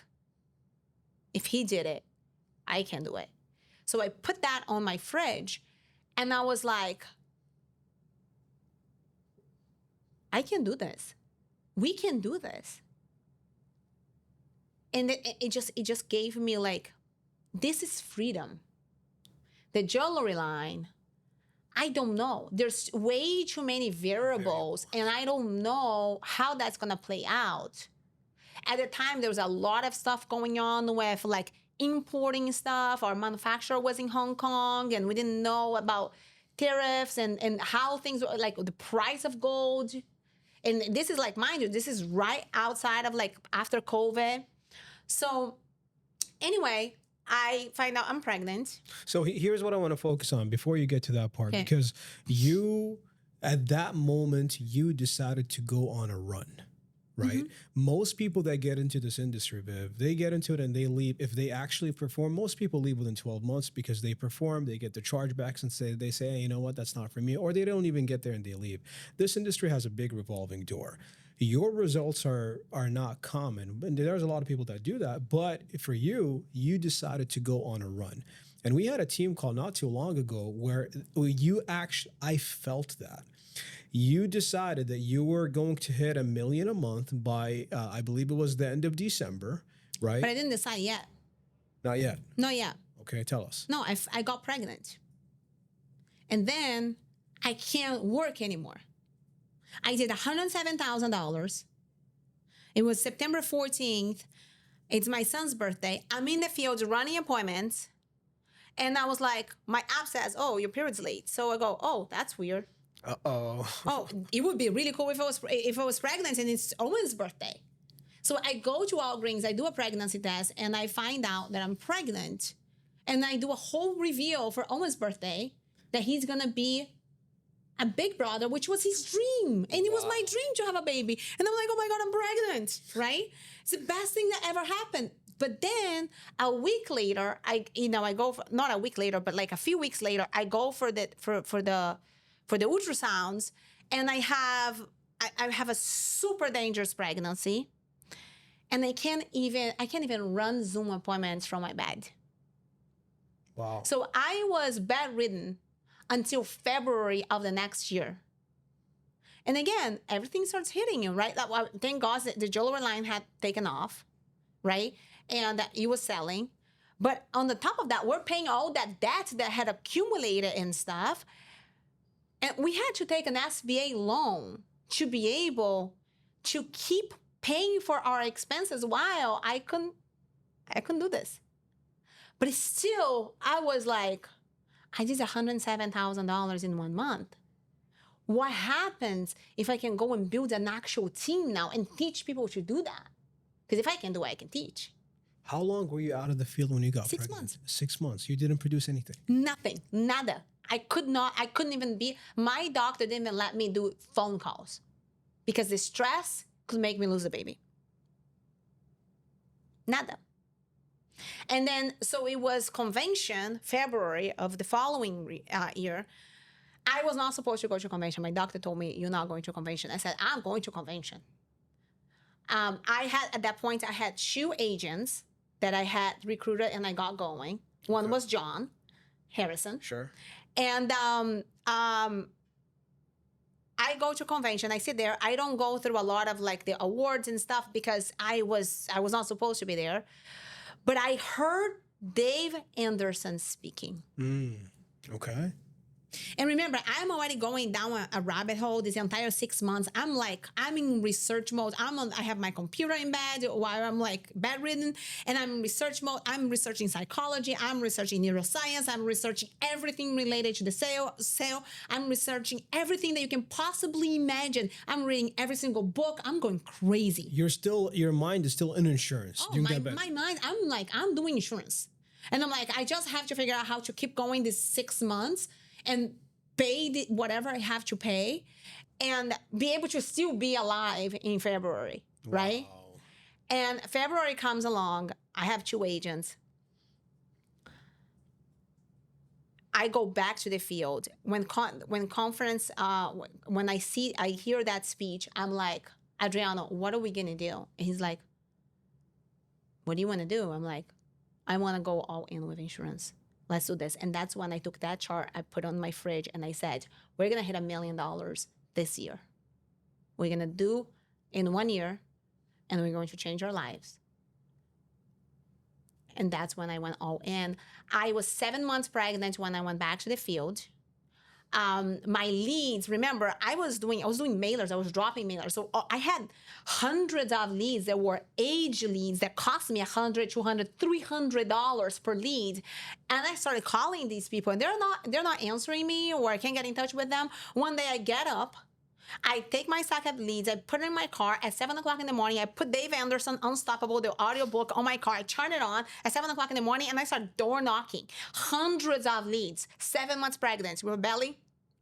if he did it, I can do it. So I put that on my fridge, and I was like, I can do this. We can do this. And it just gave me like, this is freedom. The jewelry line, I don't know. There's way too many variables, and I don't know how that's gonna play out. At the time, there was a lot of stuff going on with like importing stuff. Our manufacturer was in Hong Kong, and we didn't know about tariffs and how things were, like the price of gold. And this is like, mind you, this is right outside of like after COVID. So anyway, I find out I'm pregnant. So here's what I want to focus on before you get to that part, because you, at that moment, you decided to go on a run, right? Most people that get into this industry, Viv, they get into it and they leave. If they actually perform, most people leave within 12 months because they perform, they get the chargebacks and they say, hey, you know what, that's not for me. Or they don't even get there and they leave. This industry has a big revolving door. Your results are not common. And there's a lot of people that do that. But for you, you decided to go on a run. And we had a team call not too long ago where you actually, I felt that. You decided that you were going to hit $1 million a month by, I believe it was the end of December, right? But I didn't decide yet. Not yet. Not yet. Okay, tell us. No, I got pregnant. And then I can't work anymore. I did $107,000. It was September 14th. It's my son's birthday. I'm in the field running appointments. And I was like, my app says, oh, your period's late. So I go, oh, that's weird. Uh-oh. Oh, it would be really cool if I was pregnant and it's Owen's birthday. So I go to Walgreens, I do a pregnancy test, and I find out that I'm pregnant. And I do a whole reveal for Owen's birthday that he's going to be a big brother, which was his dream. And it was my dream to have a baby. And I'm like, oh my God, I'm pregnant, right? It's the best thing that ever happened. But then a week later, I go for, not a week later, but like a few weeks later, I go for the ultrasounds, and I have a super dangerous pregnancy, and I can't even run Zoom appointments from my bed. Wow. So I was bedridden until February of the next year. And again, everything starts hitting you, right? Thank God that the jewelry line had taken off, right? And it was selling. But on the top of that, we're paying all that debt that had accumulated and stuff. And we had to take an SBA loan to be able to keep paying for our expenses while I couldn't do this. But still, I was like, I did $107,000 in 1 month. What happens if I can go and build an actual team now and teach people to do that? Because if I can do it, I can teach. How long were you out of the field when you got 6 pregnant? months. 6 months. You didn't produce anything. Nothing. Nada. I couldn't even be, my doctor didn't even let me do phone calls because the stress could make me lose a baby. Nada. And then, so it was convention, February of the following year. I was not supposed to go to convention. My doctor told me, you're not going to convention. I said, I'm going to convention. At that point, I had 2 agents that I had recruited and I got going. One was John Harrison. Sure. And I go to convention. I sit there. I don't go through a lot of like the awards and stuff because I was not supposed to be there. But I heard Dave Anderson speaking. Okay. And remember, I'm already going down a rabbit hole this entire 6 months. I'm in research mode. I have my computer in bed while I'm like bedridden, and I'm in research mode. I'm researching psychology. I'm researching neuroscience. I'm researching everything related to the sale. I'm researching everything that you can possibly imagine. I'm reading every single book. I'm going crazy. Your mind is still in insurance. Oh, my mind, I'm doing insurance. And I'm like, I just have to figure out how to keep going these 6 months and pay whatever I have to pay and be able to still be alive in February, right? Wow. And February comes along. I have 2 agents. I go back to the field. When I hear that speech, I'm like, Adriano, what are we going to do? And he's like, what do you want to do? I'm like, I want to go all in with insurance. Let's do this. And that's when I took that chart, I put on my fridge, and I said, we're going to hit $1 million this year. We're going to do in 1 year, and we're going to change our lives. And that's when I went all in. I was 7 months pregnant when I went back to the field. My leads, remember, I was doing mailers. I was dropping mailers. So I had hundreds of leads that were age leads that cost me $100, $200, $300 per lead. And I started calling these people, and they're not answering me, or I can't get in touch with them. One day I get up, I take my stack of leads, I put it in my car at 7 o'clock in the morning. I put Dave Anderson, Unstoppable, the audiobook on my car. I turn it on at 7 o'clock in the morning, and I start door knocking. Hundreds of leads, 7 months pregnant with a belly.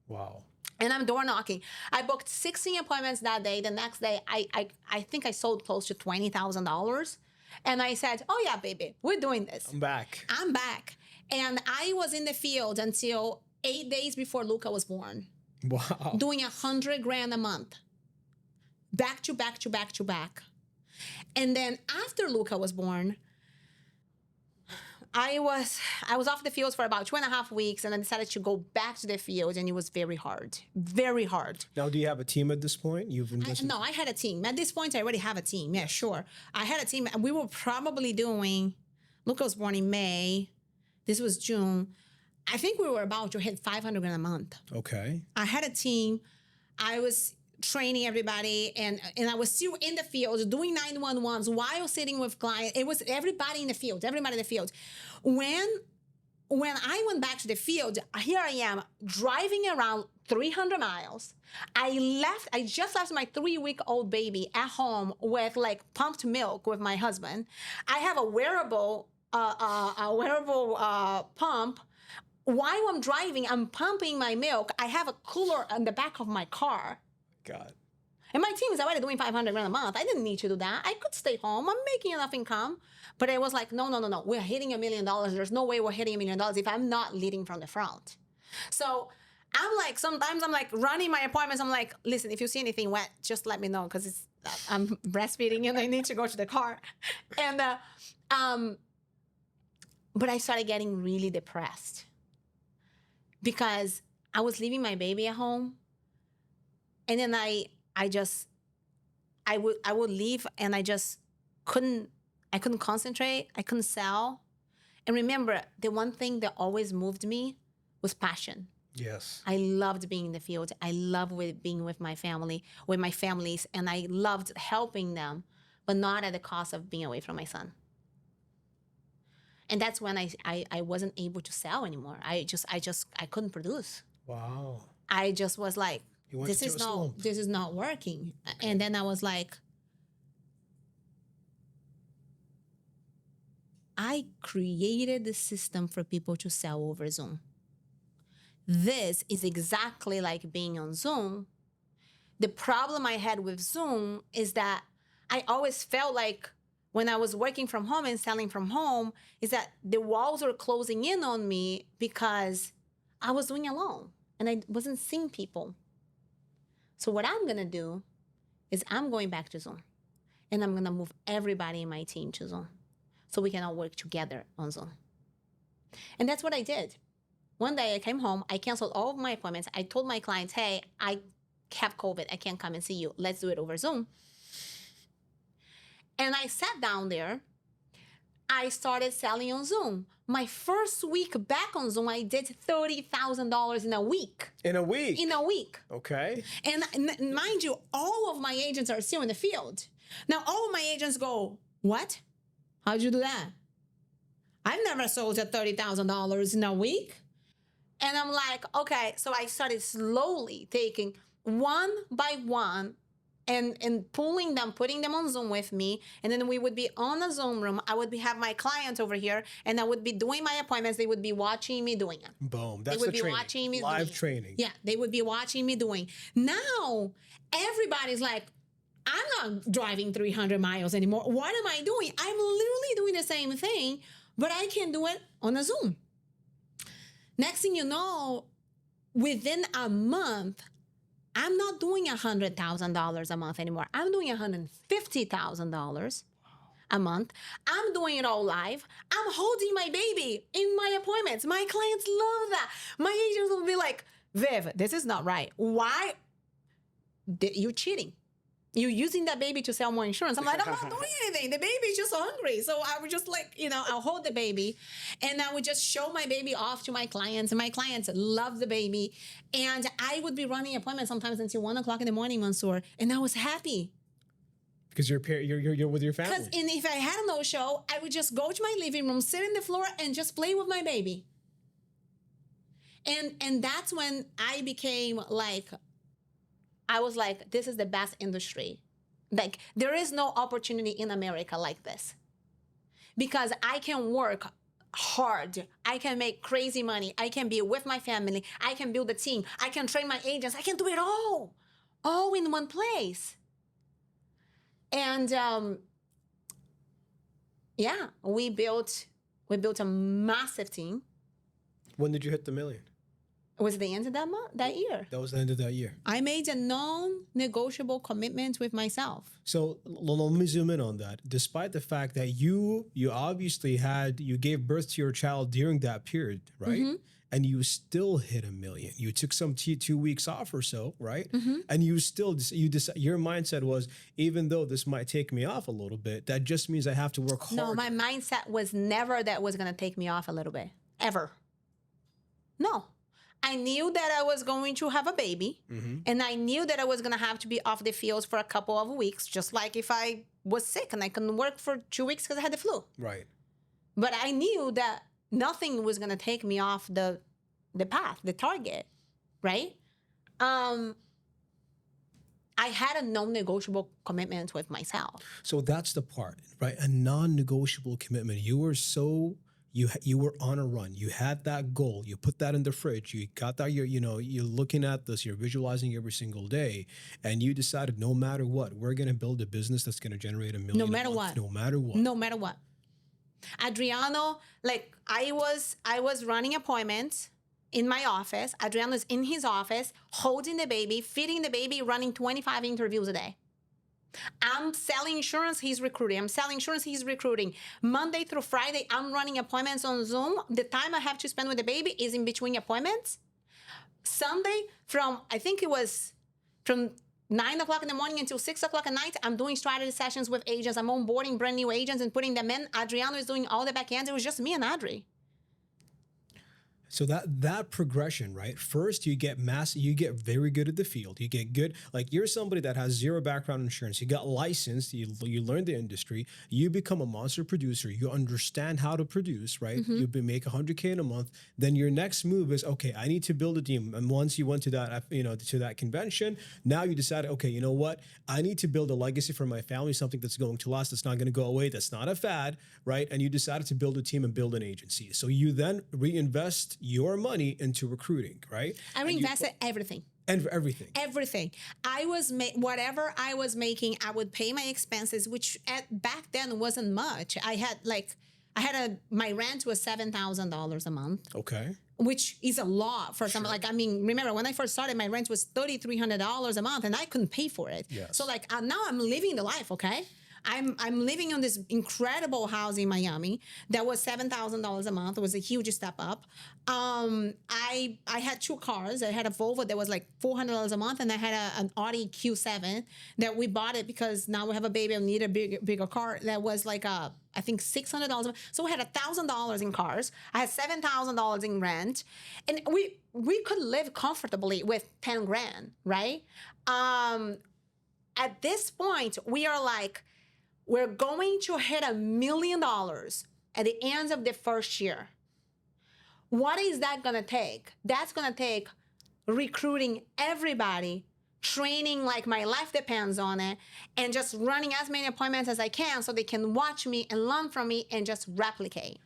Wow. And I'm door knocking. I booked 16 appointments that day. The next day, I think I sold close to $20,000. And I said, oh yeah, baby, we're doing this. I'm back. I'm back. And I was in the field until 8 days before Luca was born, Wow. doing $100,000 a month, back to back to back to back. And then after Luca was born, I was off the field for about 2.5 weeks, and I decided to go back to the field, and it was very hard, very hard. Now, do you have a team at this point? You've invested. No, I had a team. At this point, I already have a team. Yeah, sure. I had a team. We were probably doing, Luca was born in May. This was June. I think we were about to hit $500,000 a month. Okay. I had a team. I was training everybody, and I was still in the field doing 911s while sitting with clients. It was everybody in the field. When I went back to the field, here I am driving around 300 miles. I just left my 3-week-old baby at home with like pumped milk with my husband. I have a wearable pump. While I'm driving, I'm pumping my milk. I have a cooler on the back of my car. God. And my team is already doing $500,000 a month. I didn't need to do that. I could stay home. I'm making enough income. But I was like, no. We're hitting $1 million. There's no way we're hitting $1 million if I'm not leading from the front. So I'm like, sometimes I'm like running my appointments. I'm like, listen, if you see anything wet, just let me know because I'm breastfeeding and I need to go to the car. And but I started getting really depressed because I was leaving my baby at home. And then I would leave and I couldn't concentrate. I couldn't sell. And remember, the one thing that always moved me was passion. Yes. I loved being in the field. I loved being with my family, with my families, and I loved helping them, but not at the cost of being away from my son. And that's when I wasn't able to sell anymore. I couldn't produce. Wow. I just was like, this is not working. Okay. And then I was like, I created the system for people to sell over Zoom. This is exactly like being on Zoom. The problem I had with Zoom is that I always felt like when I was working from home and selling from home is that the walls were closing in on me because I was doing alone and I wasn't seeing people. So what I'm going to do is I'm going back to Zoom and I'm going to move everybody in my team to Zoom so we can all work together on Zoom. And that's what I did. One day I came home, I canceled all of my appointments. I told my clients, hey, I have COVID. I can't come and see you. Let's do it over Zoom. And I sat down there. I started selling on Zoom. My first week back on Zoom, I did $30,000 in a week. In a week? In a week. Okay. And mind you, all of my agents are still in the field. Now, all of my agents go, what? How'd you do that? I've never sold at $30,000 in a week. And I'm like, okay. So I started slowly taking one by one and pulling them, putting them on Zoom with me. And then we would be on a Zoom room. I would have my clients over here and I would be doing my appointments. They would be watching me doing it. Boom. That's they would the be training. watching me Live doing training. It. Yeah, they would be watching me doing. Now, everybody's like, I'm not driving 300 miles anymore. What am I doing? I'm literally doing the same thing, but I can do it on a Zoom. Next thing you know, within a month, I'm not doing $100,000 a month anymore. I'm doing $150,000 a month. I'm doing it all live. I'm holding my baby in my appointments. My clients love that. My agents will be like, Viv, this is not right. Why? You're cheating. You're using that baby to sell more insurance. I'm like, I'm not doing anything. The baby's just hungry. So I would just I'll hold the baby and I would just show my baby off to my clients. And my clients love the baby. And I would be running appointments sometimes until 1 o'clock in the morning, Mansoor. And I was happy. Because you're with your family. Because if I had a no-show, I would just go to my living room, sit on the floor and just play with my baby. And that's when I became like, I was like, this is the best industry. Like, there is no opportunity in America like this. Because I can work hard. I can make crazy money. I can be with my family. I can build a team. I can train my agents. I can do it all in one place. And yeah, we built a massive team. When did you hit the million? It was the end of that year. That was the end of that year. I made a non-negotiable commitment with myself. So let me zoom in on that. Despite the fact that you obviously you gave birth to your child during that period, right? Mm-hmm. And you still hit $1 million. You took some 2 weeks off or so, right? Mm-hmm. And you still, your mindset was, even though this might take me off a little bit, that just means I have to work harder. No, my mindset was never that was going to take me off a little bit, ever. No. I knew that I was going to have a baby, and I knew that I was going to have to be off the field for a couple of weeks, just like if I was sick and I couldn't work for 2 weeks because I had the flu. Right. But I knew that nothing was going to take me off the path, the target, right? I had a non-negotiable commitment with myself. So that's the part, right? A non-negotiable commitment. You were so... You were on a run. You had that goal. You put that in the fridge. You got that. You're looking at this. You're visualizing every single day, and you decided no matter what, we're going to build a business that's going to generate $1 million. No matter what. No matter what. No matter what. Adriano, like I was running appointments in my office. Adriano's in his office, holding the baby, feeding the baby, running 25 interviews a day. I'm selling insurance, he's recruiting. I'm selling insurance, he's recruiting. Monday through Friday, I'm running appointments on Zoom. The time I have to spend with the baby is in between appointments. Sunday, I think it was from 9 o'clock in the morning until 6 o'clock at night, I'm doing strategy sessions with agents. I'm onboarding brand new agents and putting them in. Adriano is doing all the back ends. It was just me and Adri. So that progression, right? First, you get very good at the field. You get good, like you're somebody that has zero background in insurance. You got licensed, you learn the industry, you become a monster producer, you understand how to produce, right? You make $100K in a month. Then your next move is, okay, I need to build a team. And once you went to that, to that convention, now you decided, okay, you know what? I need to build a legacy for my family, something that's going to last, that's not going to go away, that's not a fad, right? And you decided to build a team and build an agency. So you then reinvest your money into recruiting, right? I reinvested everything. And everything. Everything. Whatever I was making, I would pay my expenses, which back then wasn't much. My rent was $7,000 a month. Okay. Which is a lot for someone. Like, I mean, remember when I first started, my rent was $3,300 a month and I couldn't pay for it. Yes. So like now I'm living the life, okay? I'm living on this incredible house in Miami that was $7,000 a month. It was a huge step up. I had 2 cars. I had a Volvo that was like $400 a month, and I had an Audi Q7 that we bought it because now we have a baby and need a bigger car. That was like I think $600 a month. So we had $1,000 in cars. I had $7,000 in rent, and we could live comfortably with 10 grand, right? At this point, we are like, we're going to hit $1 million at the end of the first year. What is that gonna take? That's gonna take recruiting everybody, training like my life depends on it, and just running as many appointments as I can so they can watch me and learn from me and just replicate.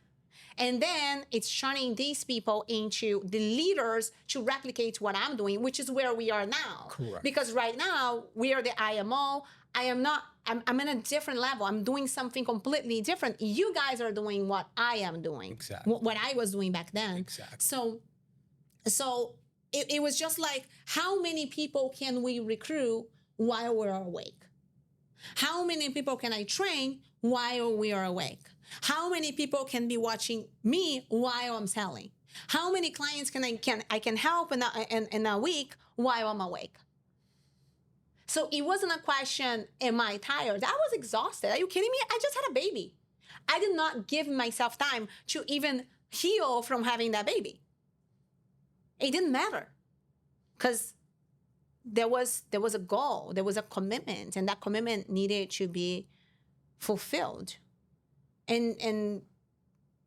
And then it's turning these people into the leaders to replicate what I'm doing, which is where we are now. Correct. Because right now, we are the IMO. I'm in a different level. I'm doing something completely different. You guys are doing what I am doing. Exactly. What I was doing back then. Exactly. So it was just like, how many people can we recruit while we're awake? How many people can I train while we are awake? How many people can be watching me while I'm selling? How many clients can I help in a week while I'm awake? So it wasn't a question, am I tired? I was exhausted. Are you kidding me? I just had a baby. I did not give myself time to even heal from having that baby. It didn't matter because there was a goal, there was a commitment, and that commitment needed to be fulfilled. And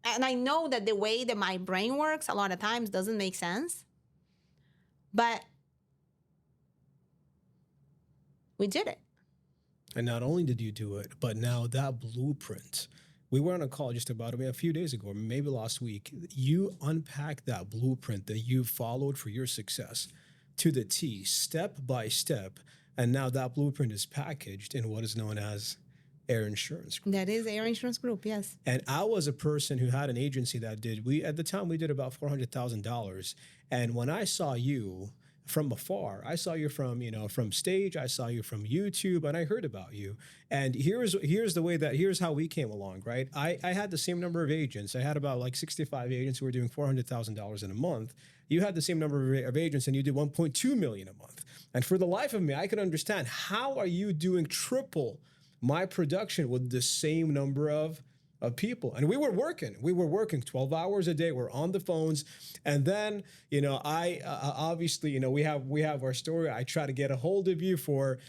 I know that the way that my brain works a lot of times doesn't make sense, but we did it. And not only did you do it, but now that blueprint We were on a call just about a few days ago, or maybe last week. You unpacked that blueprint that you followed for your success to the T, step by step. And now that blueprint is packaged in what is known as AIRE Insurance Group. That is AIRE Insurance Group, yes. And I was a person who had an agency that at the time we did about $400,000. And when I saw you from afar, I saw you from stage, I saw you from YouTube, and I heard about you. And here's how we came along, right? I had the same number of agents. I had about like 65 agents who were doing $400,000 in a month. You had the same number of agents and you did 1.2 million a month. And for the life of me, I could understand, how are you doing triple my production with the same number of people? And we were working 12 hours a day. We're on the phones. And then, I obviously, we have our story. I try to get a hold of you for,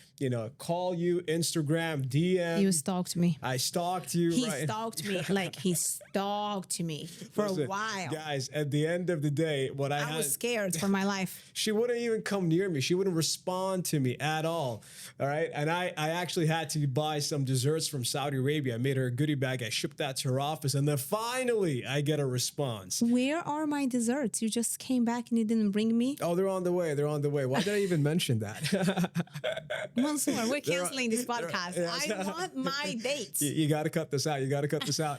call you, Instagram, DM. You stalked me. I stalked you. He right? stalked me. Like, he stalked me for Listen, a while. Guys, at the end of the day, I was scared for my life. She wouldn't even come near me. She wouldn't respond to me at all. All right. And I actually had to buy some desserts from Saudi Arabia. I made her a goodie bag. I shipped that to her office. And then finally, I get a response. Where are my desserts? You just came back and you didn't bring me? Oh, they're on the way. They're on the way. Why did I even mention that? Mansoor, we're canceling this podcast. I want my dates. You got to cut this out.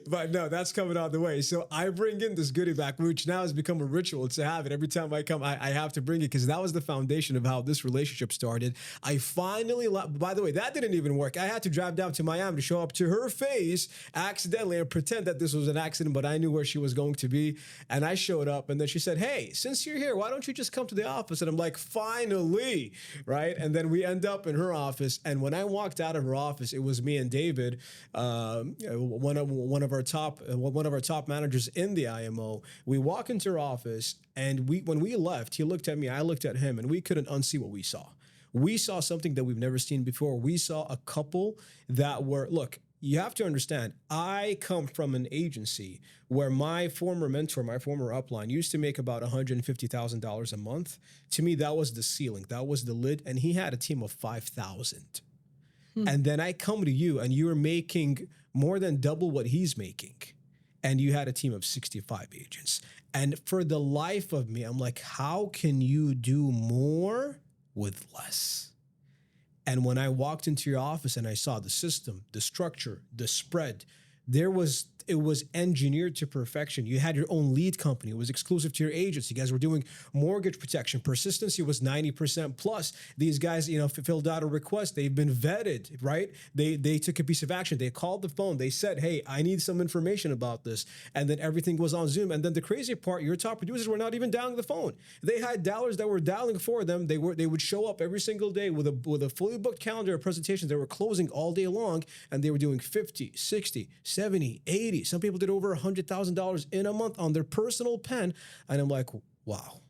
But no, that's coming on the way. So I bring in this goodie bag, which now has become a ritual to have it. Every time I come, I have to bring it because that was the foundation of how this relationship started. I finally, by the way, that didn't even work. I had to drive down to Miami to show up to her face accidentally and pretend that this was an accident, but I knew where she was going to be. And I showed up and then she said, "Hey, since you're here, why don't you just come to the office?" And I'm like, finally, right? And then we end up in her office. And when I walked out of her office, it was me and David, one of our top managers in the IMO. We walk into her office and when we left, he looked at me, I looked at him, and we couldn't unsee what we saw. We saw something that we've never seen before. We saw a couple that were, look, you have to understand, I come from an agency where my former mentor, my former upline, used to make about $150,000 a month. To me, that was the ceiling. That was the lid. And he had a team of 5,000. And then I come to you and you're making more than double what he's making. And you had a team of 65 agents. And for the life of me, I'm like, how can you do more with less? And when I walked into your office and I saw the system, the structure, the spread, it was engineered to perfection. You had your own lead company. It was exclusive to your agents. You guys were doing mortgage protection. Persistency was 90% plus. These guys, filled out a request. They've been vetted, right? They took a piece of action. They called the phone. They said, "Hey, I need some information about this." And then everything was on Zoom. And then the crazy part, your top producers were not even dialing the phone. They had dialers that were dialing for them. They would show up every single day with a fully booked calendar of presentations. They were closing all day long, and they were doing 50, 60, 70, 80. Some people did over $100,000 in a month on their personal pen. And I'm like, wow.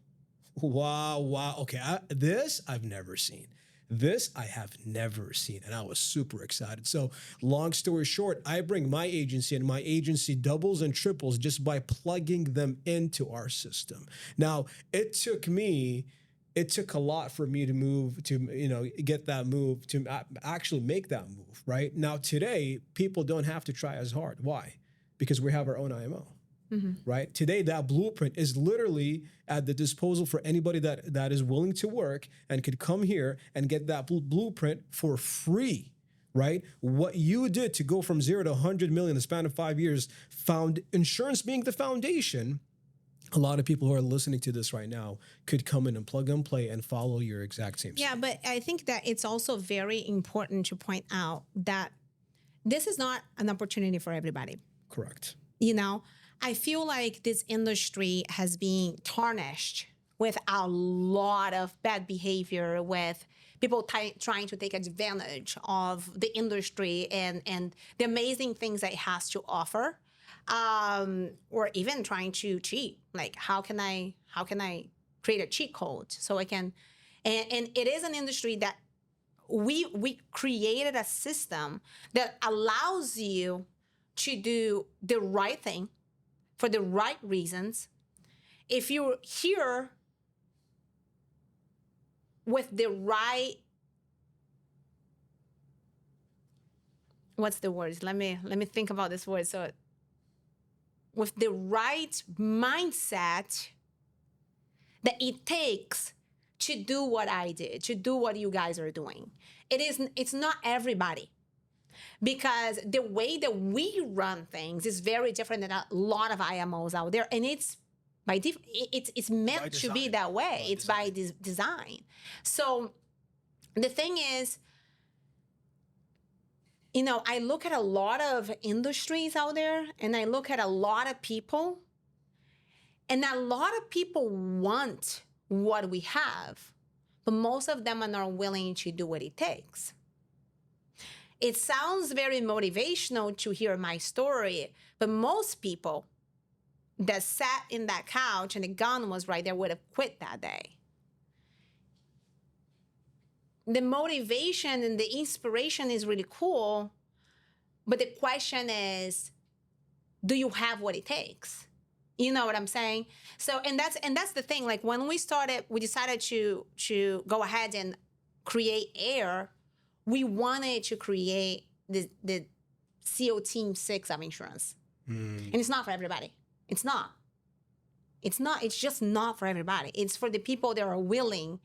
Okay, this I've never seen. This I have never seen. And I was super excited. So long story short, I bring my agency, and my agency doubles and triples just by plugging them into our system. Now, it took a lot for me to move, to, get that move, to actually make that move, right? Now, today, people don't have to try as hard. Why? Because we have our own IMO, right? Today, that blueprint is literally at the disposal for anybody that is willing to work and could come here and get that blueprint for free, right? What you did to go from 0 to 100 million in the span of 5 years, found insurance being the foundation. A lot of people who are listening to this right now could come in and plug and play and follow your exact same Yeah, but I think that it's also very important to point out that this is not an opportunity for everybody. Correct. I feel like this industry has been tarnished with a lot of bad behavior, with people trying to take advantage of the industry and the amazing things that it has to offer, or even trying to cheat. Like, how can I create a cheat code so I can? And it is an industry that we created a system that allows you to do the right thing for the right reasons. If you're here with the right what's the words? Let me think about this word. So with the right mindset that it takes to do what I did, to do what you guys are doing. It's not everybody. Because the way that we run things is very different than a lot of IMOs out there. And it's it's meant to be that way. It's by design. So the thing is, you know, I look at a lot of industries out there and I look at a lot of people, and a lot of people want what we have, but most of them are not willing to do what it takes. It sounds very motivational to hear my story, but most people that sat in that couch and the gun was right there would have quit that day. The motivation and the inspiration is really cool, but the question is, do you have what it takes? You know what I'm saying? So, and that's the thing. Like when we decided to go ahead and create AIRE. We wanted to create the CO Team 6 of insurance. And it's not for everybody. It's not. It's just not for everybody. It's for the people that are willing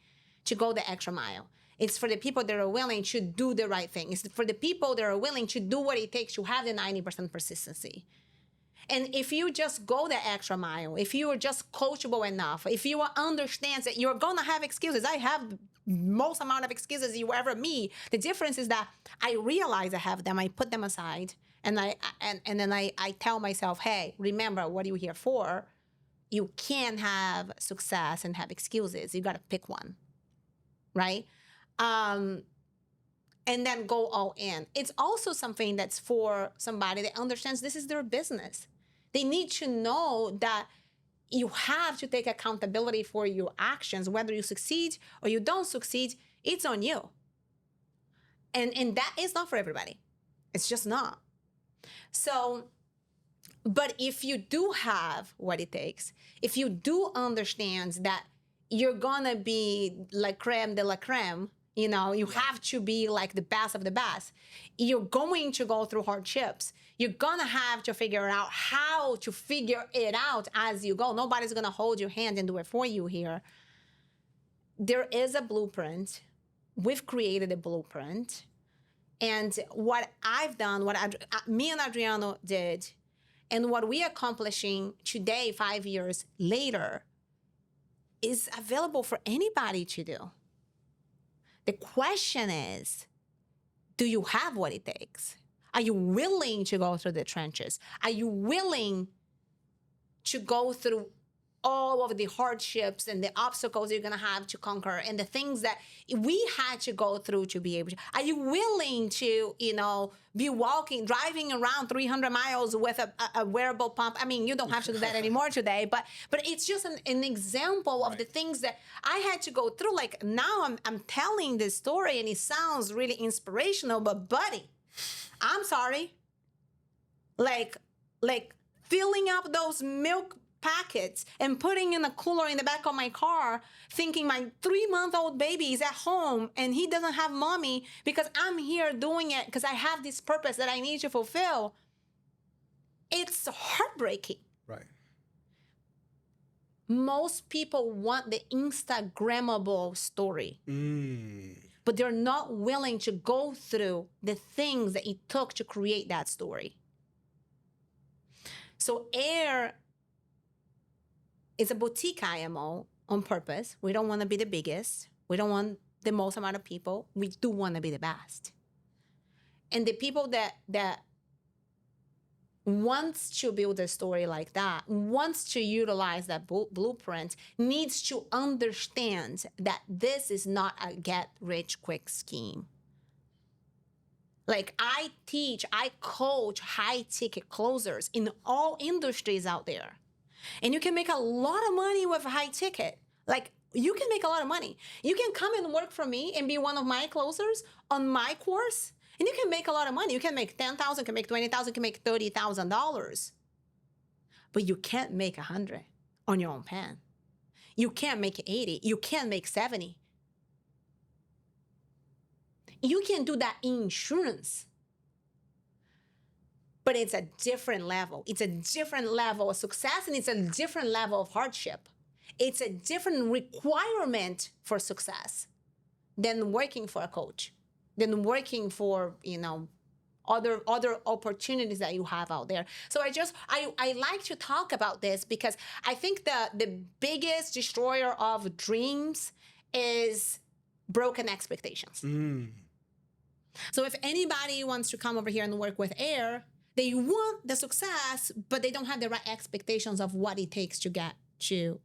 to go the extra mile. It's for the people that are willing to do the right thing. It's for the people that are willing to do what it takes to have the 90% persistency. And if you just go the extra mile, if you are just coachable enough, if you understand that you're going to have excuses, I have most amount of excuses you ever meet. The difference is that I realize I have them, I put them aside, and then I tell myself, hey, remember what you're here for. You can't have success and have excuses. You got to pick one, right? And then go all in. It's also something that's for somebody that understands this is their business. They need to know that you have to take accountability for your actions. Whether you succeed or you don't succeed, it's on you. And that is not for everybody. It's just not. So, but if you do have what it takes, if you do understand that you're gonna be like creme de la creme, you know, you have to be like the best of the best. You're going to go through hardships. You're gonna have to figure out how to figure it out as you go. Nobody's gonna hold your hand and do it for you here. There is a blueprint. We've created a blueprint. And what I've done, me and Adriano did, and what we're accomplishing today, 5 years later, is available for anybody to do. The question is, do you have what it takes? Are you willing to go through the trenches? Are you willing to go through all of the hardships and the obstacles you're gonna have to conquer and the things that we had to go through to be able to? Are you willing to, you know, be driving around 300 miles with a wearable pump? I mean, you don't have to do that anymore today, but it's just an example of the things that I had to go through. Like now I'm telling this story and it sounds really inspirational, but buddy, I'm sorry. Like filling up those milk packets and putting in a cooler in the back of my car, thinking my 3-month-old baby is at home and he doesn't have mommy because I'm here doing it because I have this purpose that I need to fulfill. It's heartbreaking. Right. Most people want the Instagrammable story, but they're not willing to go through the things that it took to create that story. So AIRE is a boutique IMO on purpose. We don't want to be the biggest. We don't want the most amount of people. We do want to be the best. And the people that wants to build a story like that, wants to utilize that blueprint, needs to understand that this is not a get-rich-quick scheme. Like I coach high-ticket closers in all industries out there. And you can make a lot of money with a high ticket. Like you can make a lot of money. You can come and work for me and be one of my closers on my course, and you can make a lot of money. You can make $10,000, can make $20,000, can make $30,000. But you can't make 100 on your own pen. You can't make 80. You can't make 70. You can do that in insurance. but it's a different level. It's a different level of success, and it's a different level of hardship. It's a different requirement for success than working for a coach, than working for, other opportunities that you have out there. So I like to talk about this because I think the biggest destroyer of dreams is broken expectations. So if anybody wants to come over here and work with AIRE, they want the success, but they don't have the right expectations of what it takes to get to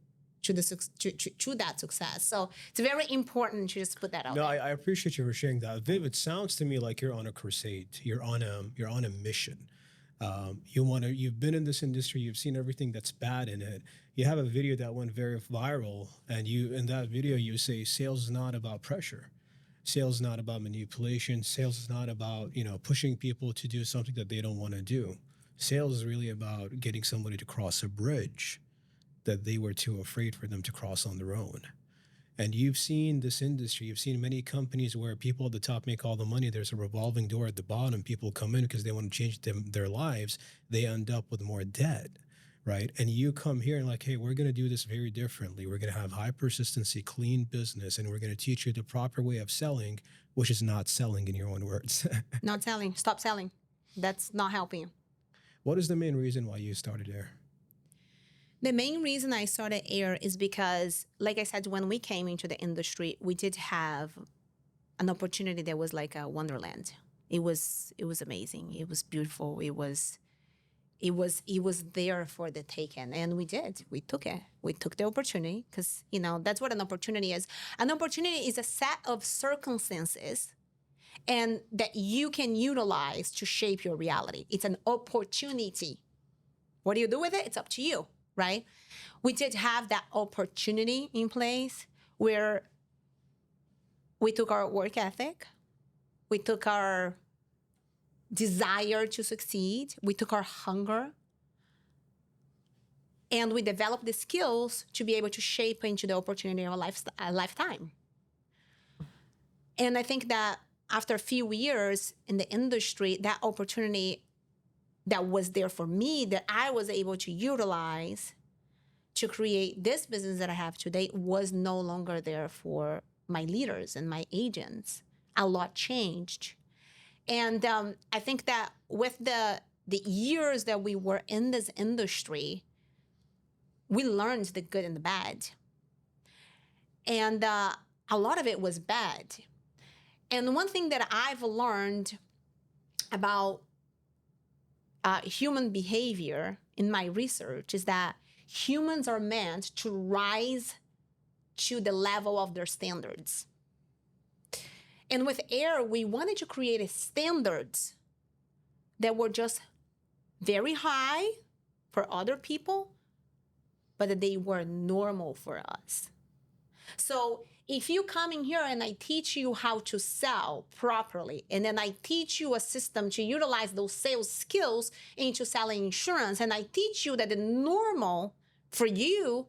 that success. So it's very important to just put that out there. I appreciate you for sharing that. Viv, it sounds to me like you're on a crusade. You're on a mission. You've been in this industry, you've seen everything that's bad in it. You have a video that went very viral, and in that video you say sales is not about pressure. Sales is not about manipulation. Sales is not about, pushing people to do something that they don't want to do. Sales is really about getting somebody to cross a bridge that they were too afraid for them to cross on their own. And you've seen this industry, you've seen many companies where people at the top make all the money. There's a revolving door at the bottom. People come in because they want to change their lives. They end up with more debt, right? And you come here and like, hey, we're going to do this very differently. We're going to have high persistency, clean business, and we're going to teach you the proper way of selling, which is not selling in your own words. Not selling. Stop selling. That's not helping you. What is the main reason why you started AIRE? The main reason I started AIRE is because, like I said, when we came into the industry, we did have an opportunity that was like a wonderland. It was amazing. It was beautiful. It was there for the taking, and we did. We took it. We took the opportunity because that's what an opportunity is. An opportunity is a set of circumstances, and that you can utilize to shape your reality. It's an opportunity. What do you do with it? It's up to you. Right? We did have that opportunity in place where we took our work ethic, we took our desire to succeed, we took our hunger, and we developed the skills to be able to shape into the opportunity of a lifetime. And I think that after a few years in the industry, that opportunity that was there for me, that I was able to utilize to create this business that I have today, was no longer there for my leaders and my agents. A lot changed. And I think that with the years that we were in this industry, we learned the good and the bad. And a lot of it was bad. And one thing that I've learned about human behavior in my research is that humans are meant to rise to the level of their standards. And with AIRE, we wanted to create standards that were just very high for other people, but that they were normal for us. So if you come in here and I teach you how to sell properly, and then I teach you a system to utilize those sales skills into selling insurance, and I teach you that the normal for you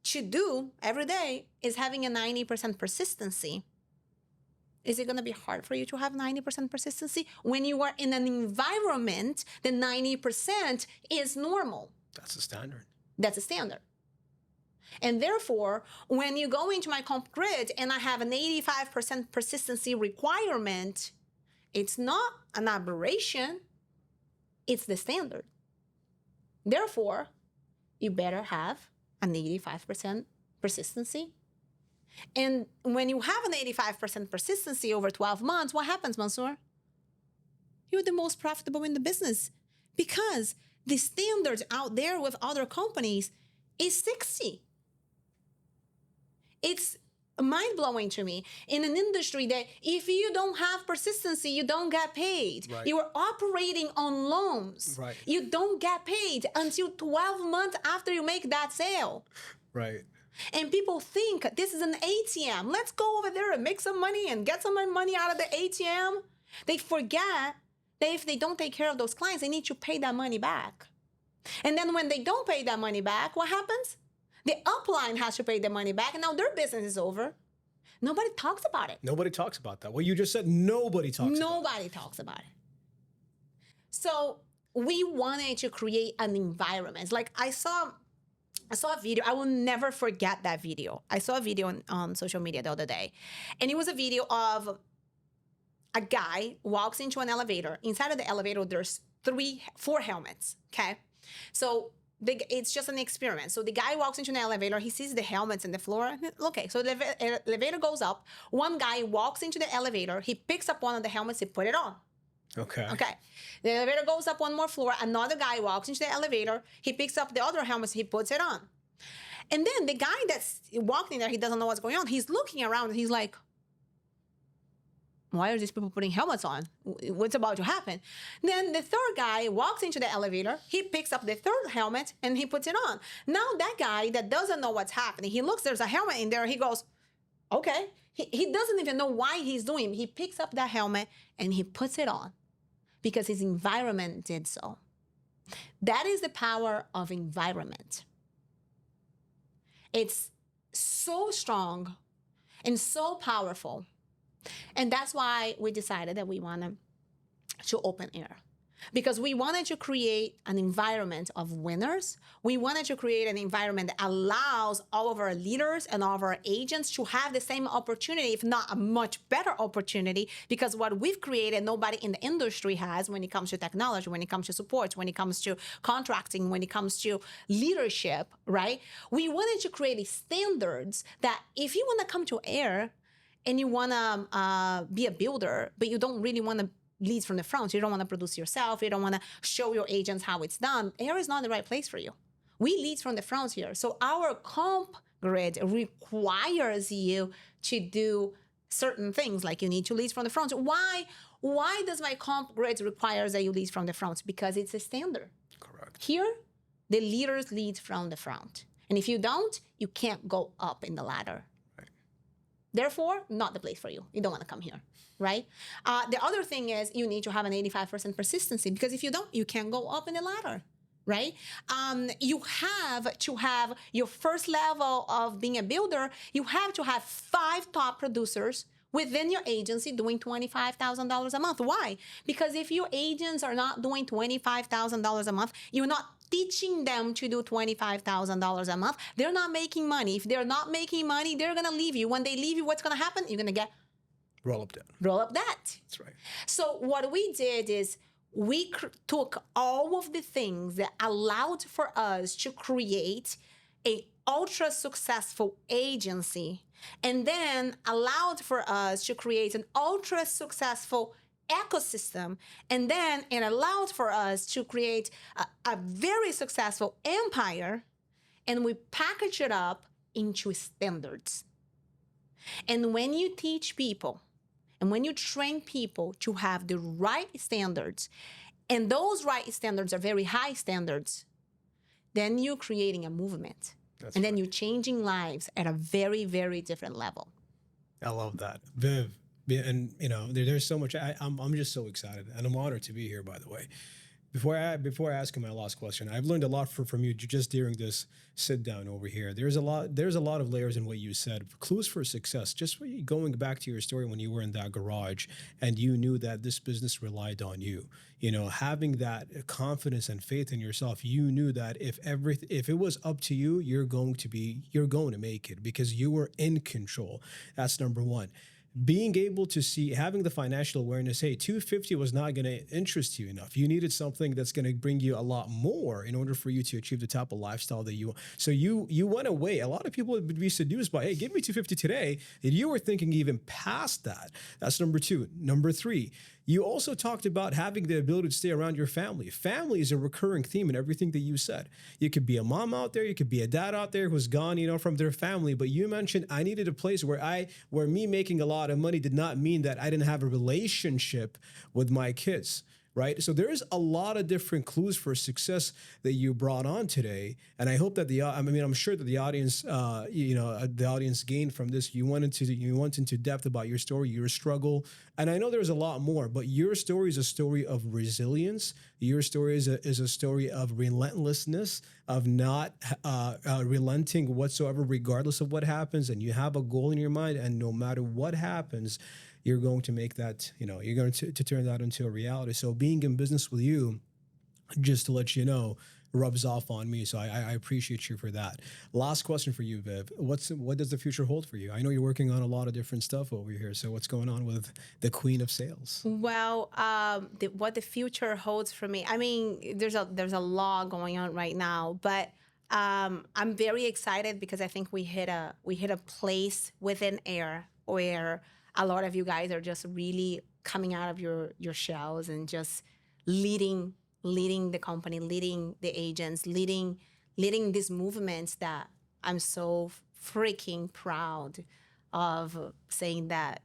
to do every day is having a 90% persistency, is it going to be hard for you to have 90% persistency when you are in an environment that 90% is normal? That's a standard. That's a standard. And therefore, when you go into my comp grid and I have an 85% persistency requirement, it's not an aberration, it's the standard. Therefore, you better have an 85% persistency. And when you have an 85% persistency over 12 months, what happens, Mansoor? You're the most profitable in the business because the standard out there with other companies is 60. It's mind-blowing to me in an industry that if you don't have persistency, you don't get paid. Right. You are operating on loans. Right. You don't get paid until 12 months after you make that sale. Right. And people think this is an ATM. Let's go over there and make some money and get some money out of the ATM. They forget that if they don't take care of those clients, they need to pay that money back. And then when they don't pay that money back, what happens? The upline has to pay the money back, and now their business is over. Nobody talks about it. Nobody talks about that. What you just said, nobody talks about it. Nobody talks about it. So we wanted to create an environment. Like I saw a video. I will never forget that video. I saw a video on social media the other day, and it was a video of a guy walks into an elevator. Inside of the elevator, there's 4 helmets. Okay, so it's just an experiment. So the guy walks into an elevator. He sees the helmets in the floor. Okay, so the elevator goes up. One guy walks into the elevator. He picks up one of the helmets. He put it on. Okay. The elevator goes up one more floor. Another guy walks into the elevator. He picks up the other helmet. He puts it on. And then the guy that's walking there, he doesn't know what's going on. He's looking around and he's like, why are these people putting helmets on? What's about to happen? Then the third guy walks into the elevator. He picks up the third helmet and he puts it on. Now that guy that doesn't know what's happening, he looks, there's a helmet in there. He goes, okay. He doesn't even know why he's doing it. He picks up that helmet and he puts it on because his environment did so. That is the power of environment. It's so strong and so powerful. And that's why we decided that we wanted to open AIRE. Because we wanted to create an environment of winners. We wanted to create an environment that allows all of our leaders and all of our agents to have the same opportunity, if not a much better opportunity, because what we've created, nobody in the industry has when it comes to technology, when it comes to support, when it comes to contracting, when it comes to leadership, right? We wanted to create standards that if you want to come to AIRE and you want to be a builder, but you don't really want to lead from the front, you don't want to produce yourself, you don't want to show your agents how it's done, AIRE is not the right place for you. We lead from the front here. So our comp grid requires you to do certain things, like you need to lead from the front. Why does my comp grid require that you lead from the front? Because it's a standard. Correct. Here, the leaders lead from the front. And if you don't, you can't go up in the ladder. Right. Therefore, not the place for you. You don't want to come here, right? The other thing is you need to have an 85% persistency, because if you don't, you can't go up in the ladder, right? You have to have your first level of being a builder. You have to have 5 top producers within your agency doing $25,000 a month. Why? Because if your agents are not doing $25,000 a month, you're not teaching them to do $25,000 a month. They're not making money. If they're not making money, they're going to leave you. When they leave you, what's going to happen? You're going to get roll up debt. Roll up debt. That's right. So what we did is we took all of the things that allowed for us to create a ultra successful agency, and then allowed for us to create an ultra successful ecosystem, and then it allowed for us to create a very successful empire, and we package it up into standards. And when you teach people and when you train people to have the right standards, and those right standards are very high standards, then you're creating a movement. And then you're changing lives at a very, very different level. I love that. Viv, and there's so much. I'm just so excited, and I'm honored to be here, by the way. Before I ask you my last question, I've learned a lot from you just during this sit down over here. There's a lot of layers in what you said. Clues for success. Just going back to your story when you were in that garage and you knew that this business relied on you. Having that confidence and faith in yourself, you knew that if it was up to you, you're going to make it because you were in control. That's number one. Being able to see, having the financial awareness, hey, 250 was not going to interest you enough. You needed something that's going to bring you a lot more in order for you to achieve the type of lifestyle that you want. So you went away. A lot of people would be seduced by, hey, give me 250 today. And you were thinking even past that. That's number 2. Number 3, you also talked about having the ability to stay around your family. Family is a recurring theme in everything that you said. You could be a mom out there, you could be a dad out there who's gone, from their family. But you mentioned I needed a place where me making a lot of money did not mean that I didn't have a relationship with my kids. Right? So there's a lot of different clues for success that you brought on today. And I hope that I'm sure that the audience, the audience gained from this. You went into depth about your story, your struggle. And I know there's a lot more, but your story is a story of resilience. Your story is a story of relentlessness, of not relenting whatsoever, regardless of what happens. And you have a goal in your mind, and no matter what happens, you're going to make that, you're going to turn that into a reality. So being in business with you just to let you know, rubs off on me. So I appreciate you for that. Last question for you, Viv. What does the future hold for you? I know you're working on a lot of different stuff over here. So what's going on with the Queen of Sales? Well, what the future holds for me, I mean, there's a lot going on right now, but I'm very excited because I think we hit a place within AIRE where a lot of you guys are just really coming out of your shells and just leading the company, leading the agents, leading these movements that I'm so freaking proud of, saying that,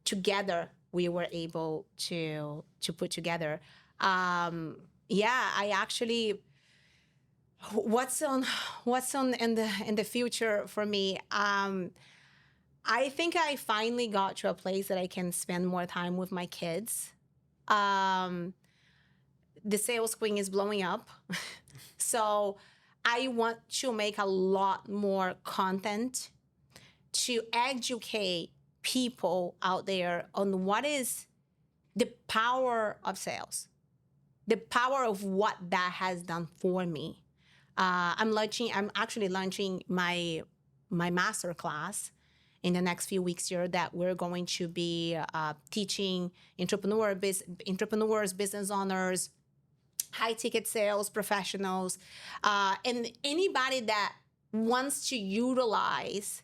together we were able to put together. I actually, what's on in the future for me? I think I finally got to a place that I can spend more time with my kids. The sales queen is blowing up. So I want to make a lot more content to educate people out there on what is the power of sales, the power of what that has done for me. I'm actually launching my master class in the next few weeks here that we're going to be teaching entrepreneurs, business owners, high ticket sales professionals, and anybody that wants to utilize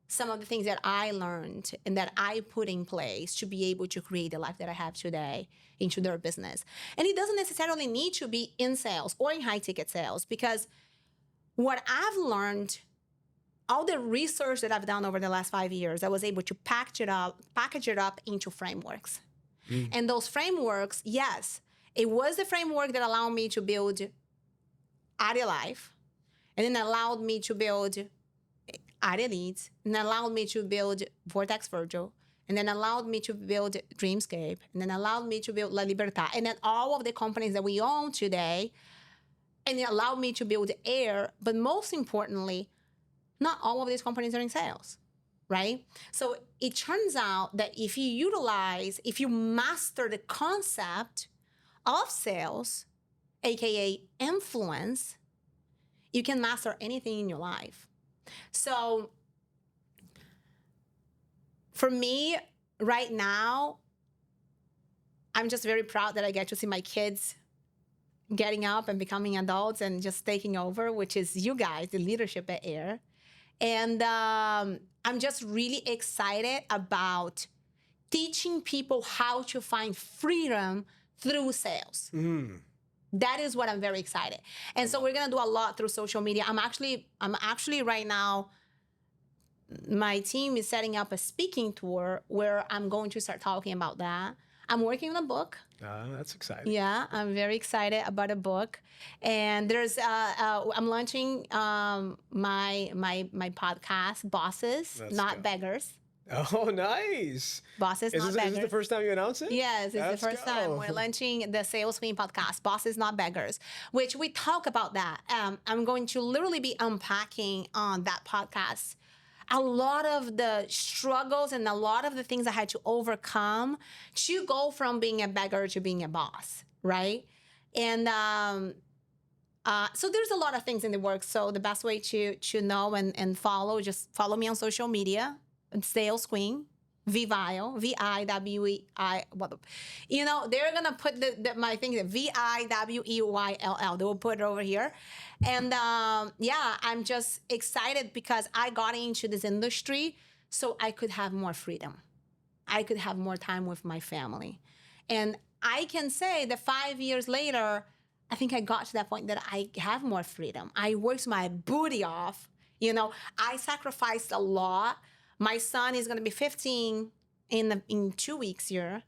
some of the things that I learned and that I put in place to be able to create the life that I have today into their business. And it doesn't necessarily need to be in sales or in high ticket sales, because what I've learned, all the research that I've done over the last 5 years, I was able to package it up into frameworks. And those frameworks, yes, it was the framework that allowed me to build AIRE Life, and then allowed me to build AIRE Leads, and allowed me to build Vortex Virtual, and then allowed me to build Dreamscape, and then allowed me to build La Libertad, and then all of the companies that we own today, and it allowed me to build AIRE. But most importantly, not all of these companies are in sales, right? So it turns out that if you master the concept of sales, aka influence, you can master anything in your life. So for me right now, I'm just very proud that I get to see my kids getting up and becoming adults and just taking over, which is you guys, the leadership at AIRE. And I'm just really excited about teaching people how to find freedom through sales. That is what I'm very excited. And so we're gonna do a lot through social media. I'm actually right now, my team is setting up a speaking tour where I'm going to start talking about that. I'm working on a book. That's exciting. Yeah, I'm very excited about a book. And there's I'm launching my podcast, Bosses, Not Beggars. Oh, nice. Bosses, Not Beggars. Is this the first time you announced it? Yes, it's the first time. We're launching the Sales Queen podcast, Bosses, Not Beggars, which we talk about that. I'm going to literally be unpacking on that podcast a lot of the struggles and a lot of the things I had to overcome to go from being a beggar to being a boss, right? And so there's a lot of things in the works. So the best way to know and follow, just follow me on social media, Sales Queen, Vivial, V-I-W-E-I. They're going to put my thing, V-I-W-E-Y-L-L. They will put it over here. And I'm just excited because I got into this industry so I could have more freedom. I could have more time with my family. And I can say that 5 years later, I think I got to that point that I have more freedom. I worked my booty off. I sacrificed a lot. My son is going to be 15 in 2 weeks here.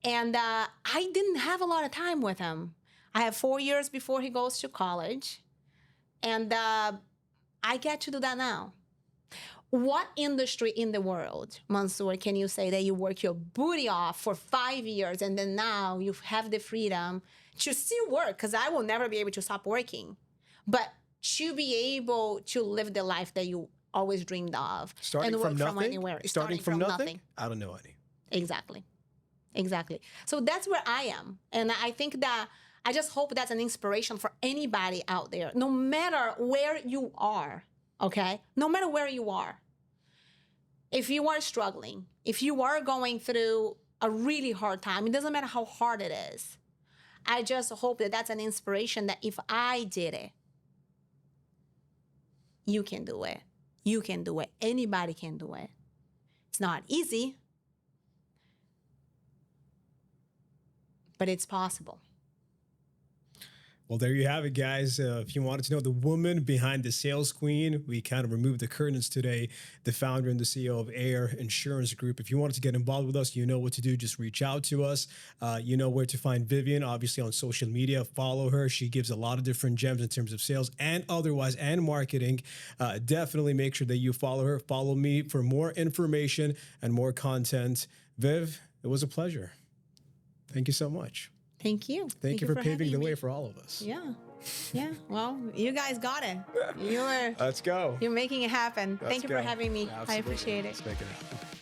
And I didn't have a lot of time with him. I have 4 years before he goes to college. And I get to do that now. What industry in the world, Mansoor, can you say that you work your booty off for 5 years and then now you have the freedom to still work? Because I will never be able to stop working. But to be able to live the life that you always dreamed of. Starting and work from nothing? From anywhere. Starting from nothing? I don't know any. Exactly. So that's where I am. And I think that I just hope that's an inspiration for anybody out there, no matter where you are, okay? No matter where you are. If you are struggling, if you are going through a really hard time, it doesn't matter how hard it is. I just hope that that's an inspiration that if I did it, you can do it. You can do it. Anybody can do it. It's not easy, but it's possible. Well, there you have it, guys. If you wanted to know the woman behind the sales queen, we kind of removed the curtains today. The founder and the CEO of AIRE Insurance Group. If you wanted to get involved with us, you know what to do. Just reach out to us. You know where to find Vivian, obviously on social media. Follow her. She gives a lot of different gems in terms of sales and otherwise and marketing. Definitely make sure that you follow her. Follow me for more information and more content. Viv, it was a pleasure. Thank you so much. Thank you. Thank you for paving the having way me. for all of us. Yeah. Yeah. Well, you guys got it. Let's go. You're making it happen. Let's Thank you go. for having me. I Absolutely. appreciate it. Let's make it happen.